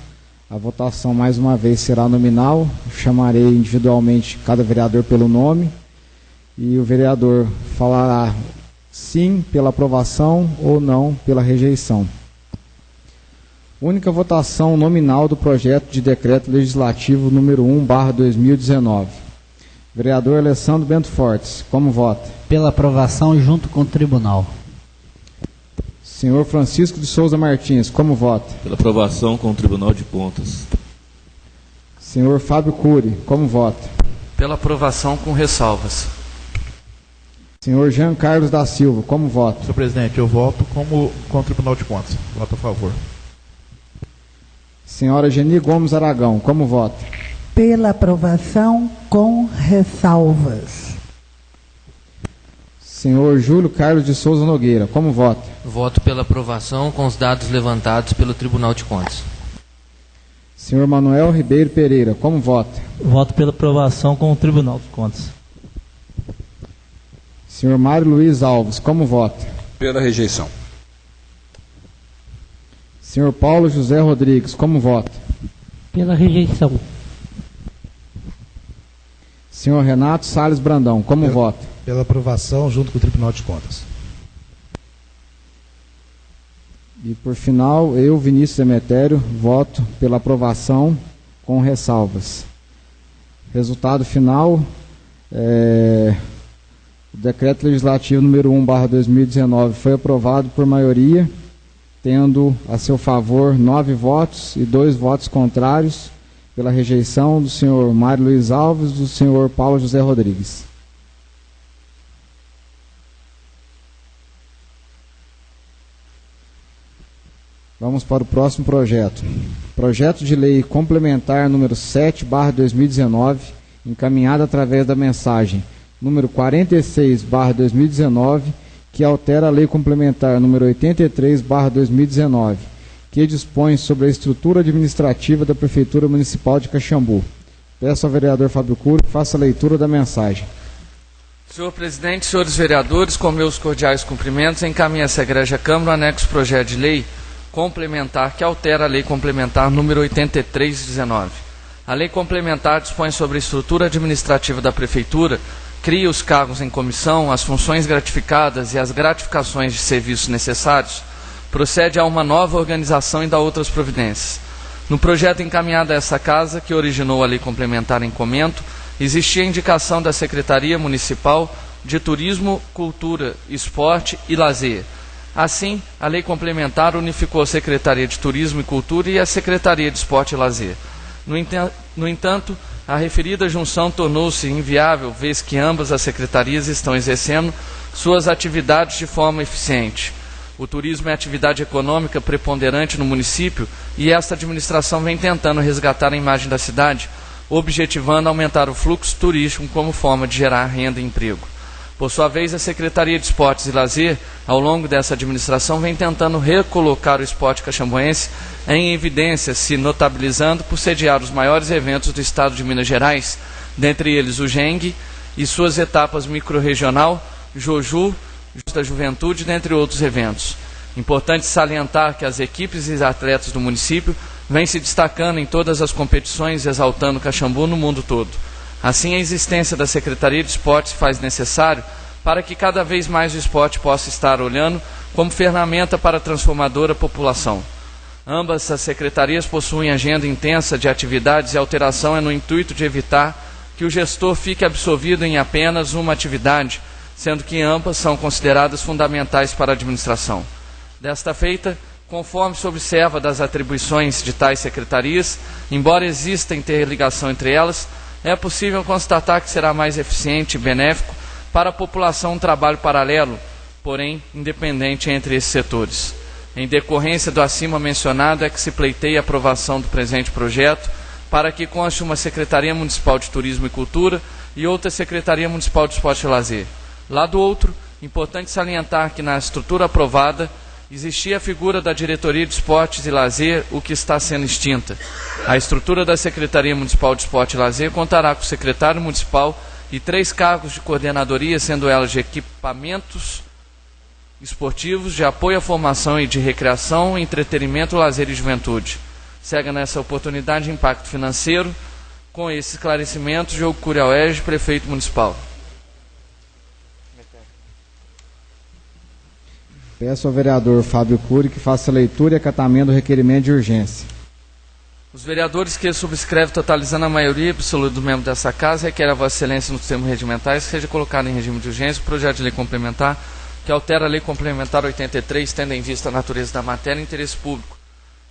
a votação mais uma vez será nominal. Chamarei individualmente cada vereador pelo nome e o vereador falará sim pela aprovação ou não pela rejeição. Única votação nominal do projeto de decreto legislativo número 1/2019. Vereador Alessandro Bento Fortes, como vota? Pela aprovação junto com o tribunal. Senhor Francisco de Souza Martins, como vota? Pela aprovação com o Tribunal de Contas. Senhor Fábio Cury, como vota? Pela aprovação com ressalvas. Senhor Jean Carlos da Silva, como vota? Senhor presidente, eu voto com o Tribunal de Contas. Voto a favor. Senhora Geni Gomes Aragão, como vota? Pela aprovação com ressalvas. Senhor Júlio Carlos de Souza Nogueira, como vota? Voto pela aprovação com os dados levantados pelo Tribunal de Contas. Senhor Manuel Ribeiro Pereira, como vota? Voto pela aprovação com o Tribunal de Contas. Senhor Mário Luiz Alves, como vota? Pela rejeição. Senhor Paulo José Rodrigues, como vota? Pela rejeição. Senhor Renato Salles Brandão, como vota? Pela aprovação junto com o Tribunal de Contas. E por final, eu, Vinícius Demetério, voto pela aprovação com ressalvas. Resultado final, O decreto legislativo número 1/2019 foi aprovado por maioria, tendo a seu favor 9 votos e 2 votos contrários pela rejeição do senhor Mário Luiz Alves e do senhor Paulo José Rodrigues. Vamos para o próximo projeto. Projeto de lei complementar número 7/2019, encaminhado através da mensagem número 46/2019, que altera a lei complementar número 83/2019, que dispõe sobre a estrutura administrativa da Prefeitura Municipal de Caxambu. Peço ao vereador Fábio Cury que faça a leitura da mensagem. Senhor presidente, senhores vereadores, com meus cordiais cumprimentos, encaminho essa egrégia Câmara o anexo projeto de lei complementar que altera a lei complementar número 83/19. A lei complementar dispõe sobre a estrutura administrativa da Prefeitura, cria os cargos em comissão, as funções gratificadas e as gratificações de serviços necessários, procede a uma nova organização e dá outras providências. No projeto encaminhado a essa Casa, que originou a lei complementar em comento, existia a indicação da Secretaria Municipal de Turismo, Cultura, Esporte e Lazer. Assim, a lei complementar unificou a Secretaria de Turismo e Cultura e a Secretaria de Esporte e Lazer. No entanto, a referida junção tornou-se inviável, vez que ambas as secretarias estão exercendo suas atividades de forma eficiente. O turismo é atividade econômica preponderante no município e esta administração vem tentando resgatar a imagem da cidade, objetivando aumentar o fluxo turístico como forma de gerar renda e emprego. Por sua vez, a Secretaria de Esportes e Lazer, ao longo dessa administração, vem tentando recolocar o esporte caxambuense em evidência, se notabilizando por sediar os maiores eventos do estado de Minas Gerais, dentre eles o Gengue e suas etapas microrregional, Joju, da Juventude, dentre outros eventos. Importante salientar que as equipes e atletas do município vêm se destacando em todas as competições, exaltando Caxambu no mundo todo. Assim, a existência da Secretaria de Esportes faz necessário para que cada vez mais o esporte possa estar olhando como ferramenta para a transformadora população. Ambas as secretarias possuem agenda intensa de atividades e a alteração é no intuito de evitar que o gestor fique absorvido em apenas uma atividade, sendo que ambas são consideradas fundamentais para a administração. Desta feita, conforme se observa das atribuições de tais secretarias, embora exista interligação entre elas, é possível constatar que será mais eficiente e benéfico para a população um trabalho paralelo, porém independente entre esses setores. Em decorrência do acima mencionado é que se pleiteia a aprovação do presente projeto para que conste uma Secretaria Municipal de Turismo e Cultura e outra Secretaria Municipal de Esporte e Lazer. Lá do outro, importante salientar que na estrutura aprovada existia a figura da Diretoria de Esportes e Lazer, o que está sendo extinta. A estrutura da Secretaria Municipal de Esporte e Lazer contará com o secretário municipal e 3 cargos de coordenadoria, sendo elas de equipamentos esportivos, de apoio à formação e de recreação, entretenimento, lazer e juventude. Segue nessa oportunidade impacto financeiro. Com esse esclarecimento, Diogo Curiaoeste, prefeito municipal. Peço ao vereador Fábio Cury que faça a leitura e acatamento do requerimento de urgência. Os vereadores que subscrevem, totalizando a maioria absoluta dos membros dessa Casa, requerem a Vossa Excelência nos termos regimentais que seja colocado em regime de urgência o projeto de lei complementar que altera a lei complementar 83, tendo em vista a natureza da matéria e interesse público.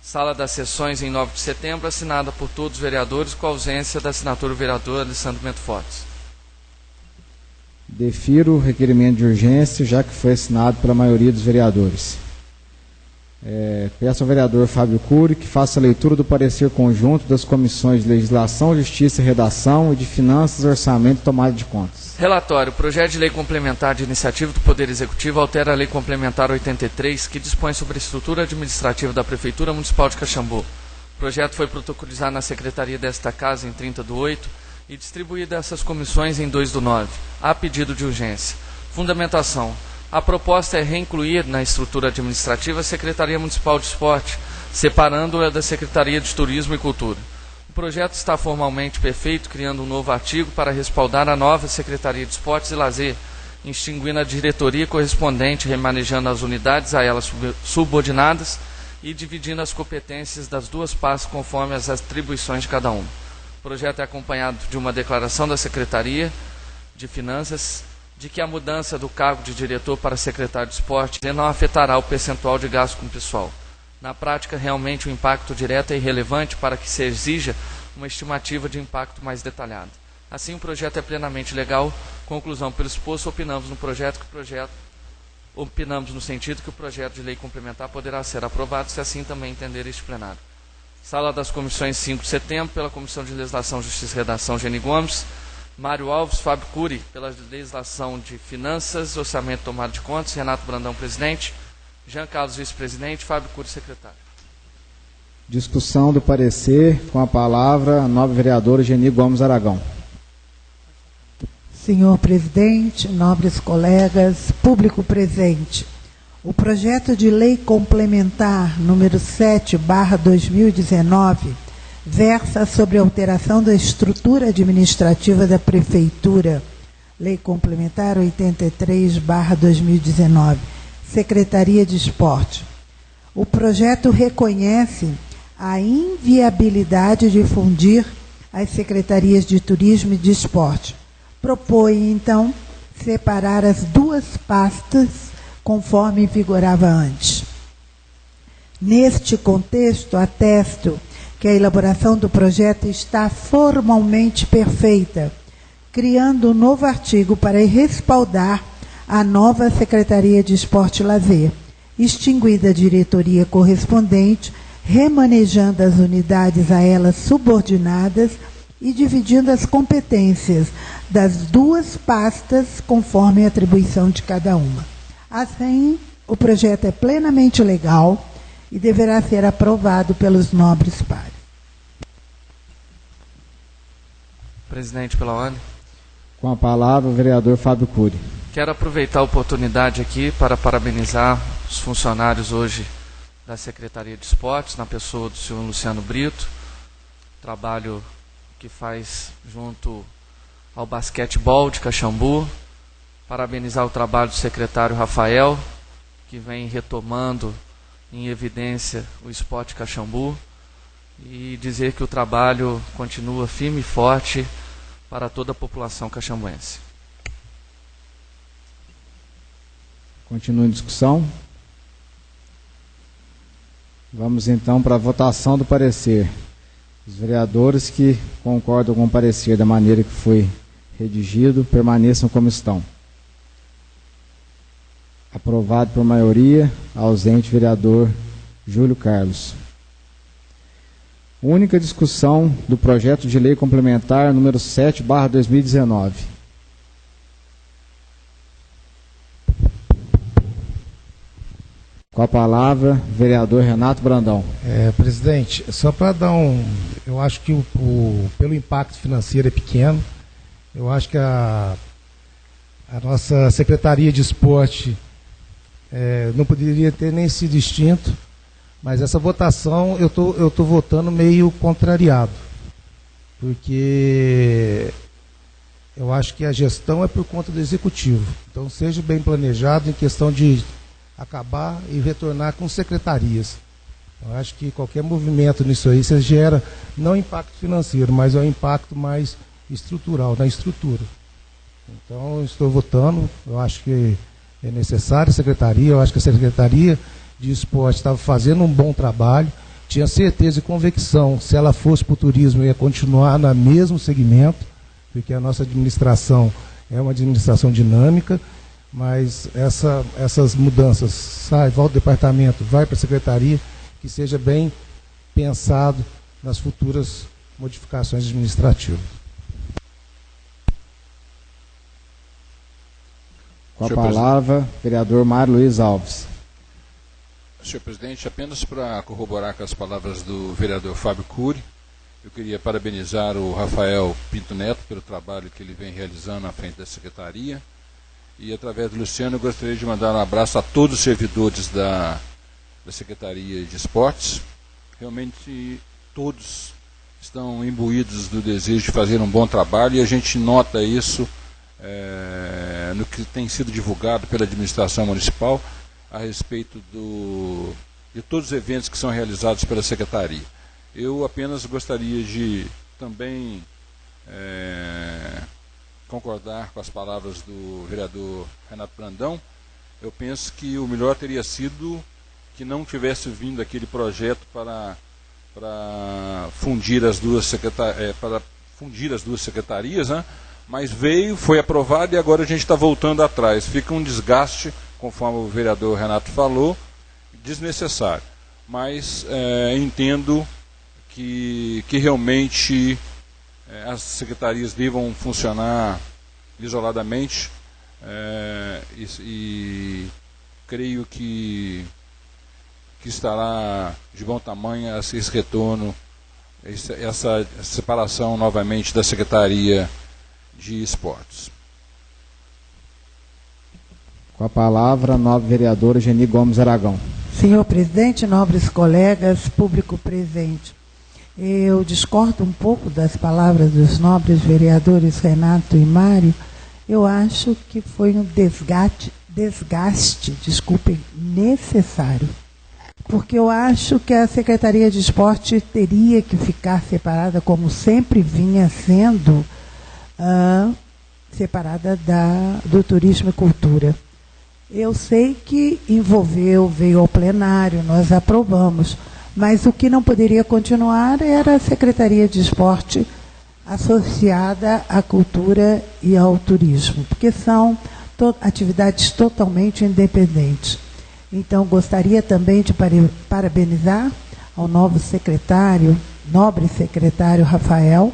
Sala das sessões em 9 de setembro, assinada por todos os vereadores, com a ausência da assinatura do vereador Alessandro Bento Fortes. Defiro o requerimento de urgência, já que foi assinado pela maioria dos vereadores. Peço ao vereador Fábio Cury que faça a leitura do parecer conjunto das comissões de Legislação, Justiça e Redação e de Finanças, Orçamento e Tomada de Contas. Relatório. O projeto de lei complementar de iniciativa do Poder Executivo altera a lei complementar 83, que dispõe sobre a estrutura administrativa da Prefeitura Municipal de Caxambu. O projeto foi protocolizado na Secretaria desta Casa em 30/8 e distribuído a essas comissões em 2/9, a pedido de urgência. Fundamentação. A proposta é reincluir na estrutura administrativa a Secretaria Municipal de Esporte, separando-a da Secretaria de Turismo e Cultura. O projeto está formalmente perfeito, criando um novo artigo para respaldar a nova Secretaria de Esportes e Lazer, extinguindo a diretoria correspondente, remanejando as unidades a elas subordinadas e dividindo as competências das duas partes conforme as atribuições de cada uma. O projeto é acompanhado de uma declaração da Secretaria de Finanças de que a mudança do cargo de diretor para secretário de esporte não afetará o percentual de gasto com o pessoal. Na prática, realmente o impacto direto é irrelevante para que se exija uma estimativa de impacto mais detalhada. Assim, o projeto é plenamente legal. Conclusão, pelo exposto, opinamos no sentido que o projeto de lei complementar poderá ser aprovado, se assim também entender este plenário. Sala das Comissões, 5 de setembro, pela Comissão de Legislação, Justiça e Redação, Geni Gomes, Mário Alves, Fábio Cury, pela Legislação de Finanças, Orçamento e Tomada de Contas, Renato Brandão, presidente, Jean Carlos, vice-presidente, Fábio Cury, secretário. Discussão do parecer, com a palavra a nobre vereadora Geni Gomes Aragão. Senhor presidente, nobres colegas, público presente, o projeto de lei complementar número 7/2019 versa sobre a alteração da estrutura administrativa da Prefeitura, Lei Complementar 83/2019, Secretaria de Esporte. O projeto reconhece a inviabilidade de fundir as secretarias de Turismo e de Esporte. Propõe, então, separar as duas pastas conforme vigorava antes. Neste contexto, atesto que a elaboração do projeto está formalmente perfeita, criando um novo artigo para respaldar a nova Secretaria de Esporte e Lazer, extinguida a diretoria correspondente, remanejando as unidades a elas subordinadas e dividindo as competências das duas pastas conforme a atribuição de cada uma. Assim, o projeto é plenamente legal e deverá ser aprovado pelos nobres pares. Presidente, pela ordem. Com a palavra, o vereador Fábio Cury. Quero aproveitar a oportunidade aqui para parabenizar os funcionários hoje da Secretaria de Esportes, na pessoa do senhor Luciano Brito, trabalho que faz junto ao basquetebol de Caxambu. Parabenizar o trabalho do secretário Rafael, que vem retomando em evidência o esporte Caxambu, e dizer que o trabalho continua firme e forte para toda a população caxambuense. Continua em discussão. Vamos então para a votação do parecer. Os vereadores que concordam com o parecer da maneira que foi redigido, permaneçam como estão. Aprovado por maioria, ausente vereador Júlio Carlos. Única discussão do projeto de lei complementar número 7/2019. Com a palavra, vereador Renato Brandão. Presidente, só para dar eu acho que pelo impacto financeiro é pequeno, eu acho que a nossa Secretaria de Esporte não poderia ter nem sido extinto, mas essa votação eu tô votando meio contrariado, porque eu acho que a gestão é por conta do Executivo. Então seja bem planejado em questão de acabar e retornar com secretarias. Eu acho que qualquer movimento nisso aí, você gera não impacto financeiro, mas é um impacto mais estrutural, na estrutura. Então, eu estou votando, eu acho que é necessária a secretaria, eu acho que a Secretaria de Esporte estava fazendo um bom trabalho, tinha certeza e convicção, se ela fosse para o turismo, ia continuar no mesmo segmento, porque a nossa administração é uma administração dinâmica, mas essas mudanças, volta do departamento, vai para a secretaria, que seja bem pensado nas futuras modificações administrativas. Com a palavra, vereador Mário Luiz Alves. Senhor presidente, apenas para corroborar com as palavras do vereador Fábio Cury, eu queria parabenizar o Rafael Pinto Neto pelo trabalho que ele vem realizando à frente da secretaria. E, através do Luciano, eu gostaria de mandar um abraço a todos os servidores da Secretaria de Esportes. Realmente, todos estão imbuídos do desejo de fazer um bom trabalho, e a gente nota isso no que tem sido divulgado pela administração municipal a respeito de todos os eventos que são realizados pela Secretaria. Eu apenas gostaria de também concordar com as palavras do vereador Renato Brandão. Eu penso que o melhor teria sido que não tivesse vindo aquele projeto para fundir as duas secretarias, né? Mas veio, foi aprovado e agora a gente está voltando atrás. Fica um desgaste, conforme o vereador Renato falou, desnecessário. Mas entendo que realmente as secretarias devam funcionar isoladamente e creio que estará de bom tamanho esse retorno, essa separação novamente da Secretaria de Esportes. Com a palavra, a nova vereadora Geni Gomes Aragão. Senhor presidente, nobres colegas, público presente, eu discordo um pouco das palavras dos nobres vereadores Renato e Mário. Eu acho que foi um desgaste, necessário. Porque eu acho que a Secretaria de Esporte teria que ficar separada, como sempre vinha sendo separada do Turismo e Cultura. Eu sei que veio ao plenário, nós aprovamos, mas o que não poderia continuar era a Secretaria de Esporte associada à cultura e ao turismo, porque são atividades totalmente independentes. Então, gostaria também de parabenizar ao nobre secretário Rafael,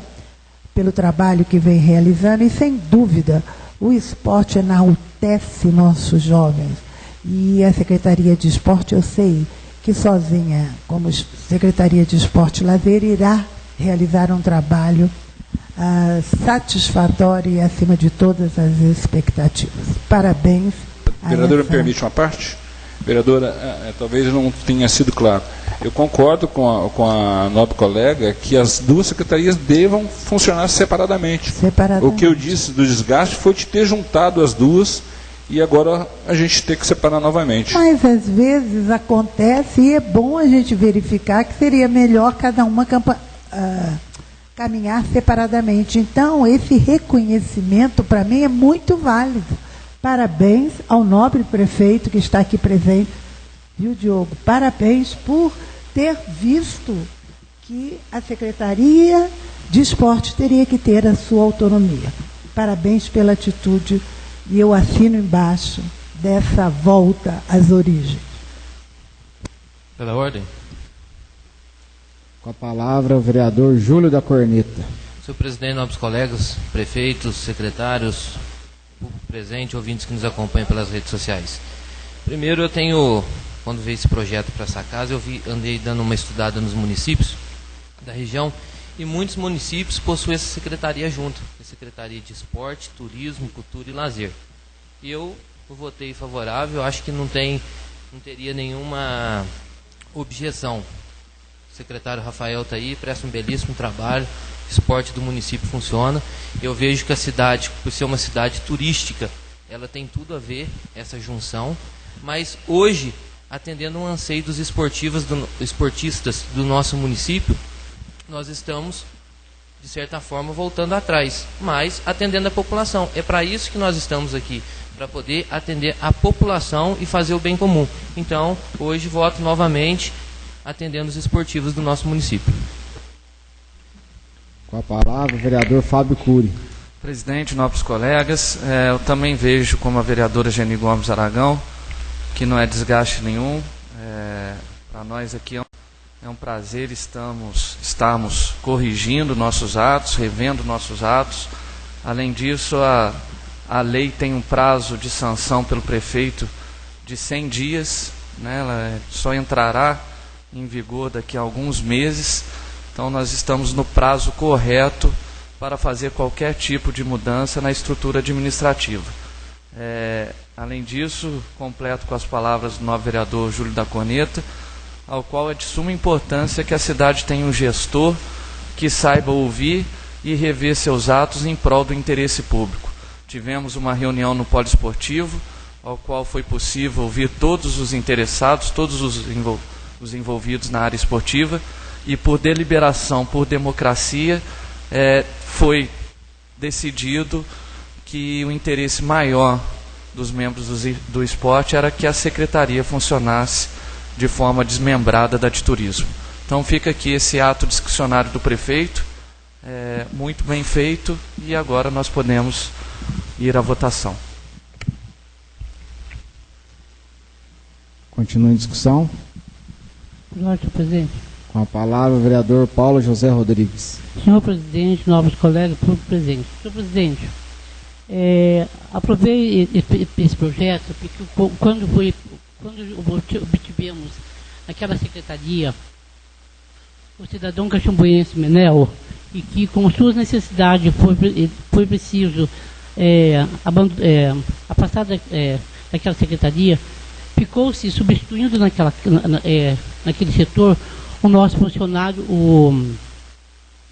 pelo trabalho que vem realizando, e sem dúvida, o esporte enaltece nossos jovens. E a Secretaria de Esporte, eu sei que sozinha, como Secretaria de Esporte e Lazer, irá realizar um trabalho satisfatório e acima de todas as expectativas. Parabéns. Vereadora, me permite uma parte? Vereadora, talvez não tenha sido claro. Eu concordo com a nobre colega que as duas secretarias devam funcionar separadamente. O que eu disse do desgaste foi de ter juntado as duas e agora a gente ter que separar novamente. Mas às vezes acontece e é bom a gente verificar que seria melhor cada uma caminhar separadamente. Então, esse reconhecimento para mim é muito válido. Parabéns ao nobre prefeito que está aqui presente, viu, Diogo? Parabéns por ter visto que a Secretaria de Esporte teria que ter a sua autonomia. Parabéns pela atitude e eu assino embaixo dessa volta às origens. Pela ordem. Com a palavra, o vereador Júlio da Corneta. Senhor presidente, nobres colegas, prefeitos, secretários, público presente, ouvintes que nos acompanham pelas redes sociais. Primeiro, quando veio esse projeto para essa casa, andei dando uma estudada nos municípios da região, e muitos municípios possuem essa secretaria junto, a Secretaria de Esporte, Turismo, Cultura e Lazer. E eu votei favorável, acho que não teria nenhuma objeção. O secretário Rafael está aí, presta um belíssimo trabalho, o esporte do município funciona. Eu vejo que a cidade, por ser uma cidade turística, ela tem tudo a ver, essa junção, mas hoje, atendendo um anseio dos esportistas do nosso município, nós estamos, de certa forma, voltando atrás, mas atendendo a população. É para isso que nós estamos aqui, para poder atender a população e fazer o bem comum. Então, hoje voto novamente atendendo os esportivos do nosso município. Com a palavra, o vereador Fábio Cury. Presidente, nobres colegas, eu também vejo como a vereadora Geni Gomes Aragão, que não é desgaste nenhum. Para nós aqui é um prazer estarmos corrigindo nossos atos, revendo nossos atos. Além disso, a lei tem um prazo de sanção pelo prefeito de 100 dias, né? Ela só entrará em vigor daqui a alguns meses. Então, nós estamos no prazo correto para fazer qualquer tipo de mudança na estrutura administrativa. Além disso, completo com as palavras do novo vereador Júlio da Corneta, ao qual é de suma importância que a cidade tenha um gestor que saiba ouvir e rever seus atos em prol do interesse público. Tivemos uma reunião no Poliesportivo, ao qual foi possível ouvir todos os interessados, todos os envolvidos na área esportiva, e por deliberação, por democracia, foi decidido que o interesse maior dos membros do esporte era que a secretaria funcionasse de forma desmembrada da de turismo. Então fica aqui esse ato discricionário do prefeito, muito bem feito, e agora nós podemos ir à votação. Continua em discussão. Senhor presidente. Com a palavra o vereador Paulo José Rodrigues. Senhor presidente, nobres colegas, público presente. Senhor presidente, aprovei esse projeto porque quando obtivemos aquela secretaria, o cidadão caxambuense Menel, e que com suas necessidades foi preciso afastar daquela secretaria, ficou-se substituindo naquele setor o nosso funcionário, o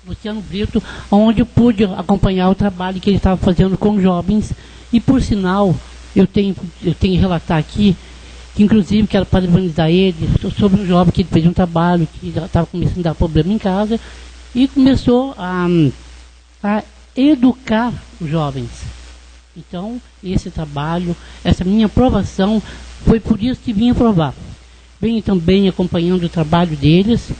Luciano Brito, onde eu pude acompanhar o trabalho que ele estava fazendo com jovens. E, por sinal, eu tenho que relatar aqui, que inclusive quero parabenizar ele sobre um jovem que ele fez um trabalho, que estava começando a dar problema em casa, e começou a educar os jovens. Então, esse trabalho, essa minha aprovação, foi por isso que vim aprovar. Venho também acompanhando o trabalho deles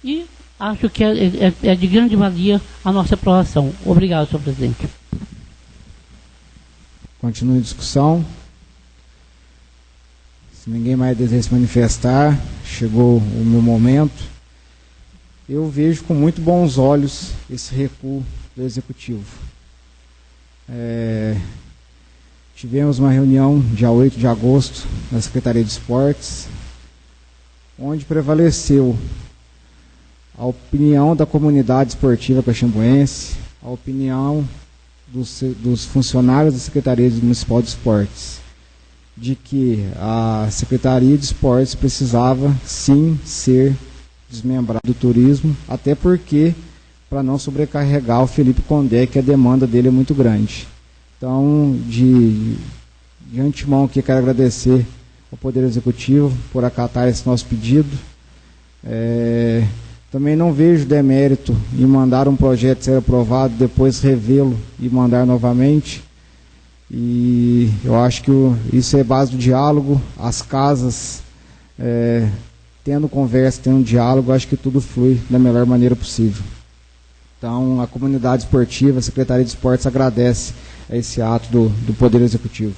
e acho que é de grande valia a nossa aprovação. Obrigado, senhor presidente. Continua a discussão. Se ninguém mais deseja se manifestar, chegou o meu momento. Eu vejo com muito bons olhos esse recuo do Executivo. Tivemos uma reunião dia 8 de agosto na Secretaria de Esportes, onde prevaleceu a opinião da comunidade esportiva caxambuense, a opinião dos funcionários da Secretaria Municipal de Esportes, de que a Secretaria de Esportes precisava sim ser desmembrada do turismo, até porque para não sobrecarregar o Felipe Condé, que a demanda dele é muito grande. Então, de antemão aqui, quero agradecer ao Poder Executivo por acatar esse nosso pedido. Também não vejo demérito em mandar um projeto ser aprovado, depois revê-lo e mandar novamente. E eu acho que isso é base do diálogo. As casas, tendo conversa, tendo diálogo, acho que tudo flui da melhor maneira possível. Então, a comunidade esportiva, a Secretaria de Esportes agradece a esse ato do Poder Executivo.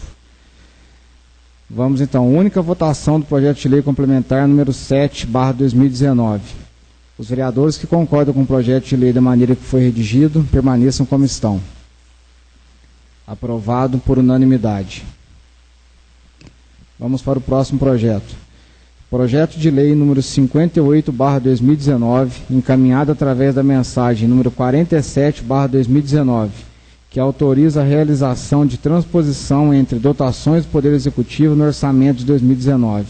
Vamos então, única votação do projeto de lei complementar número 7/2019. Os vereadores que concordam com o projeto de lei da maneira que foi redigido, permaneçam como estão. Aprovado por unanimidade. Vamos para o próximo projeto. Projeto de lei número 58/2019, encaminhado através da mensagem número 47/2019, que autoriza a realização de transposição entre dotações do Poder Executivo no orçamento de 2019.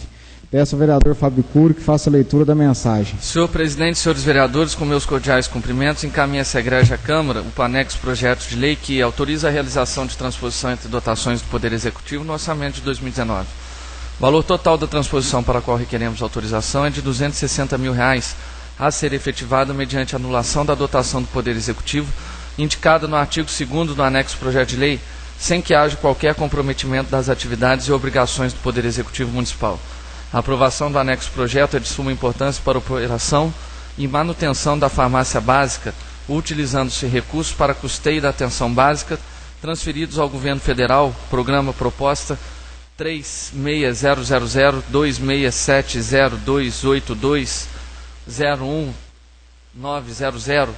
Peço ao vereador Fábio Cury que faça a leitura da mensagem. Senhor presidente, senhores vereadores, com meus cordiais cumprimentos, encaminha-se à Igreja Câmara o anexo projeto de lei que autoriza a realização de transposição entre dotações do Poder Executivo no orçamento de 2019. O valor total da transposição para a qual requeremos autorização é de R$ 260 mil, a ser efetivado mediante anulação da dotação do Poder Executivo, indicada no artigo 2º do anexo projeto de lei, sem que haja qualquer comprometimento das atividades e obrigações do Poder Executivo Municipal. A aprovação do anexo projeto é de suma importância para a operação e manutenção da farmácia básica, utilizando-se recursos para custeio da atenção básica transferidos ao Governo Federal, programa proposta 3600027028201900.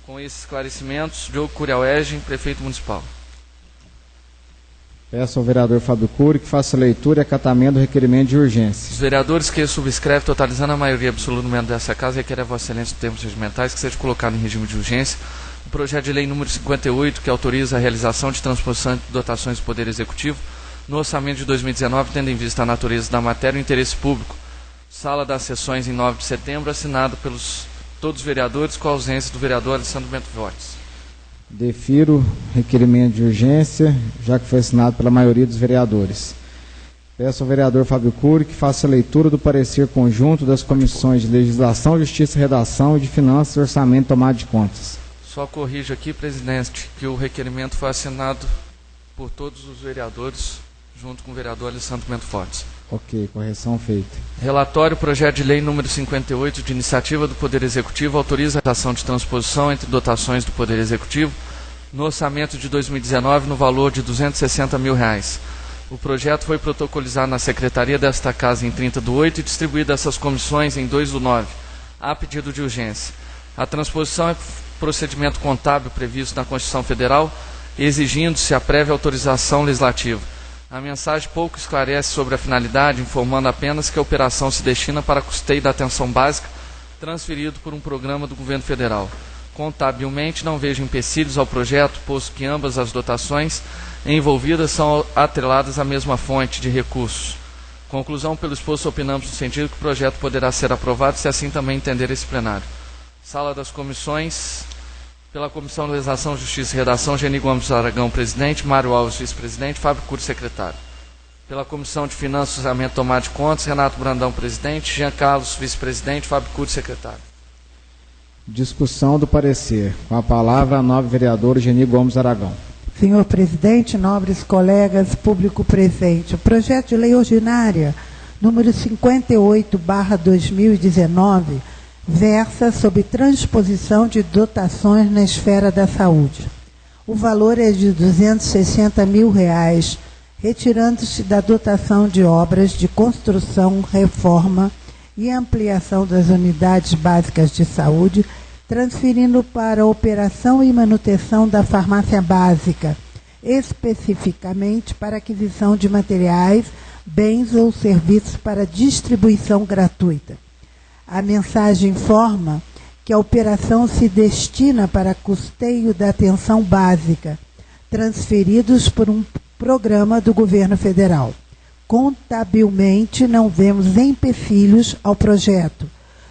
Com esses esclarecimentos, Diogo Curiaoegem, prefeito municipal. Peço ao vereador Fábio Cury que faça a leitura e acatamento do requerimento de urgência. Os vereadores que subscrevem, totalizando a maioria absoluta do membro dessa casa, requerem a Vossa Excelência, em termos regimentais, que seja colocado em regime de urgência o projeto de lei número 58, que autoriza a realização de transposição de dotações do Poder Executivo no orçamento de 2019, tendo em vista a natureza da matéria e o interesse público. Sala das sessões em 9 de setembro, assinado pelos todos os vereadores, com a ausência do vereador Alessandro Bento Votes. Defiro requerimento de urgência, já que foi assinado pela maioria dos vereadores. Peço ao vereador Fábio Cury que faça a leitura do parecer conjunto das comissões de Legislação, Justiça e Redação e de Finanças, Orçamento e Tomada de Contas. Só corrijo aqui, presidente, que o requerimento foi assinado por todos os vereadores, junto com o vereador Alessandro Bento Fortes. Ok, correção feita. Relatório, projeto de lei número 58, de iniciativa do Poder Executivo, autoriza a ação de transposição entre dotações do Poder Executivo no orçamento de 2019 no valor de R$ 260 mil. O projeto foi protocolizado na Secretaria desta Casa em 30/8 e distribuído a essas comissões em 2/9, a pedido de urgência. A transposição é procedimento contábil previsto na Constituição Federal, exigindo-se a prévia autorização legislativa. A mensagem pouco esclarece sobre a finalidade, informando apenas que a operação se destina para custeio da atenção básica transferido por um programa do governo federal. Contabilmente, não vejo empecilhos ao projeto, posto que ambas as dotações envolvidas são atreladas à mesma fonte de recursos. Conclusão, pelo exposto, opinamos no sentido que o projeto poderá ser aprovado, se assim também entender esse plenário. Sala das comissões. Pela Comissão de Legislação, Justiça e Redação, Geni Gomes Aragão, presidente, Mário Alves, vice-presidente, Fábio Cury, secretário. Pela Comissão de Finanças, Orçamento e Tomada de Contas, Renato Brandão, presidente, Jean Carlos, vice-presidente, Fábio Cury, secretário. Discussão do parecer. Com a palavra, a nobre vereadora Geni Gomes Aragão. Senhor presidente, nobres colegas, público presente, o projeto de lei ordinária número 58/2019 versa sobre transposição de dotações na esfera da saúde. O valor é de R$ 260 mil, retirando-se da dotação de obras de construção, reforma e ampliação das unidades básicas de saúde, transferindo para a operação e manutenção da farmácia básica, especificamente para aquisição de materiais, bens ou serviços para distribuição gratuita. A mensagem informa que a operação se destina para custeio da atenção básica, transferidos por um programa do governo federal. Contabilmente, não vemos empecilhos ao projeto,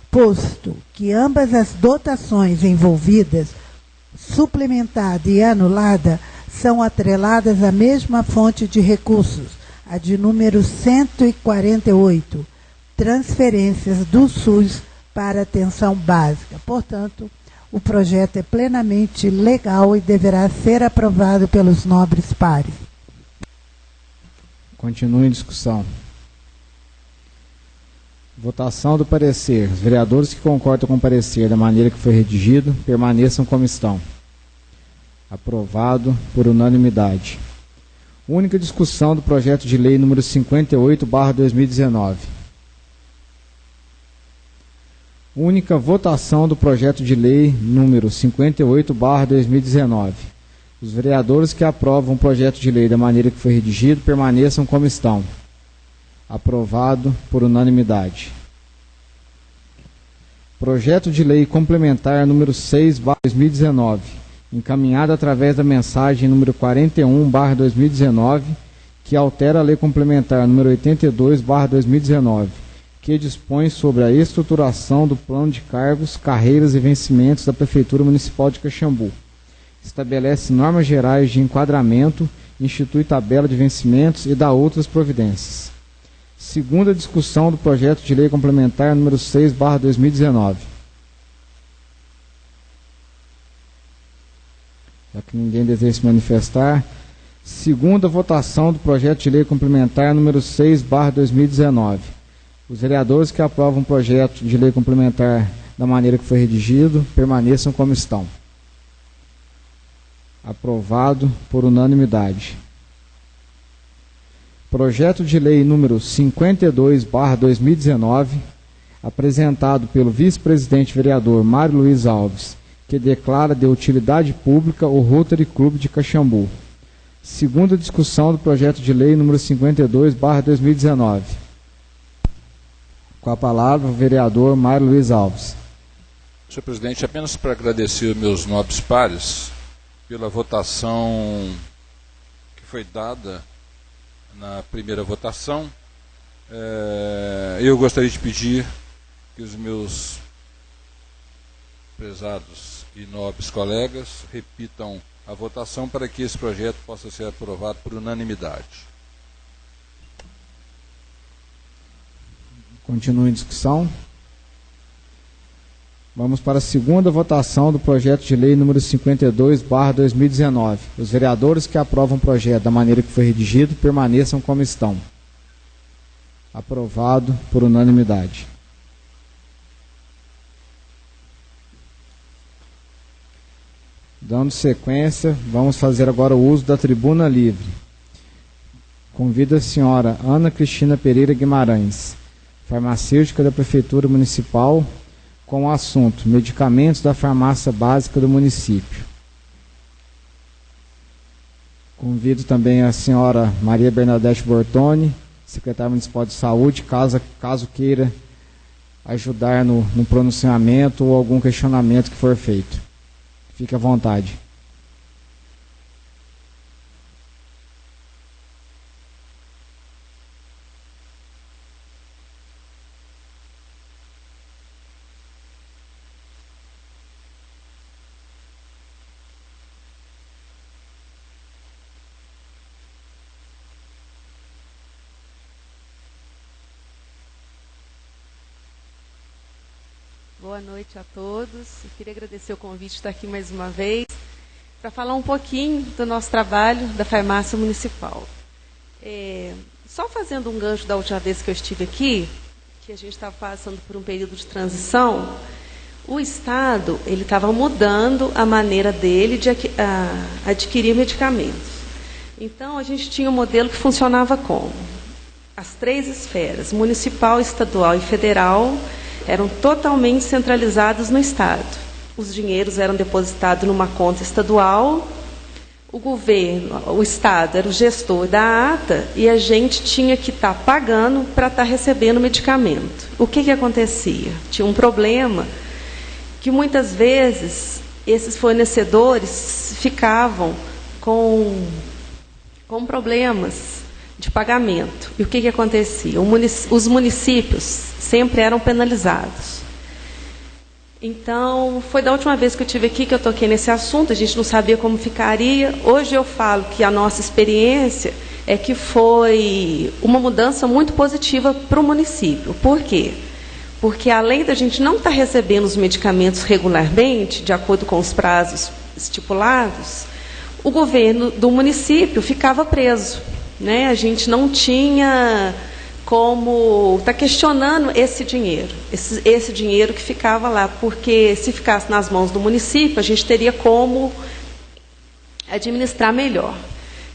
posto que ambas as dotações envolvidas, suplementada e anulada, são atreladas à mesma fonte de recursos, a de número 148, transferências do SUS para atenção básica. Portanto, o projeto é plenamente legal e deverá ser aprovado pelos nobres pares. Continua em discussão. Votação do parecer. Os vereadores que concordam com o parecer da maneira que foi redigido, permaneçam como estão. Aprovado por unanimidade. Única discussão do projeto de lei número 58/2019. Única votação do projeto de lei número 58/2019. Os vereadores que aprovam o projeto de lei da maneira que foi redigido permaneçam como estão. Aprovado por unanimidade. Projeto de lei complementar número 6/2019, encaminhado através da mensagem número 41/2019, que altera a lei complementar número 82/2019, que dispõe sobre a estruturação do plano de cargos, carreiras e vencimentos da Prefeitura Municipal de Caxambu. Estabelece normas gerais de enquadramento, institui tabela de vencimentos e dá outras providências. Segunda discussão do projeto de lei complementar número 6/2019. Já que ninguém deseja se manifestar, segunda votação do projeto de lei complementar número 6/2019. Os vereadores que aprovam o projeto de lei complementar da maneira que foi redigido, permaneçam como estão. Aprovado por unanimidade. Projeto de lei número 52/2019, apresentado pelo vice-presidente vereador Mário Luiz Alves, que declara de utilidade pública o Rotary Clube de Caxambu. Segunda discussão do projeto de lei número 52/2019. Com a palavra o vereador Mário Luiz Alves. Senhor presidente, apenas para agradecer aos meus nobres pares pela votação que foi dada na primeira votação. Eu gostaria de pedir que os meus prezados e nobres colegas repitam a votação para que esse projeto possa ser aprovado por unanimidade. Continua em discussão. Vamos para a segunda votação do projeto de lei número 52/2019. Os vereadores que aprovam o projeto da maneira que foi redigido permaneçam como estão. Aprovado por unanimidade. Dando sequência, vamos fazer agora o uso da tribuna livre. Convido a senhora Ana Cristina Pereira Guimarães, farmacêutica da Prefeitura Municipal, com o assunto medicamentos da farmácia básica do município. Convido também a senhora Maria Bernadette Bortoni, secretária municipal de saúde, caso queira ajudar no pronunciamento ou algum questionamento que for feito. Fique à vontade. Boa noite a todos. Eu queria agradecer o convite de estar aqui mais uma vez para falar um pouquinho do nosso trabalho da farmácia municipal. Só fazendo um gancho da última vez que eu estive aqui, que a gente estava passando por um período de transição, o Estado ele estava mudando a maneira dele de adquirir medicamentos. Então, a gente tinha um modelo que funcionava como? As 3 esferas, municipal, estadual e federal, eram totalmente centralizados no Estado. Os dinheiros eram depositados numa conta estadual, o governo, o Estado era o gestor da ata e a gente tinha que estar pagando para estar recebendo medicamento. O que acontecia? Tinha um problema que muitas vezes esses fornecedores ficavam com problemas de pagamento. E o que acontecia? Os municípios sempre eram penalizados. Então, foi da última vez que eu estive aqui que eu toquei nesse assunto, a gente não sabia como ficaria. Hoje eu falo que a nossa experiência é que foi uma mudança muito positiva para o município. Por quê? Porque além da gente não estar recebendo os medicamentos regularmente, de acordo com os prazos estipulados, o governo do município ficava preso. Né? A gente não tinha como estar questionando esse dinheiro que ficava lá, porque se ficasse nas mãos do município, a gente teria como administrar melhor.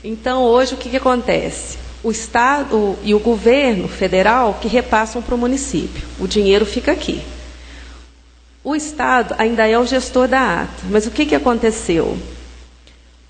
Então, hoje, o que acontece? O Estado e o governo federal que repassam para o município. O dinheiro fica aqui. O Estado ainda é o gestor da ata, mas o que aconteceu?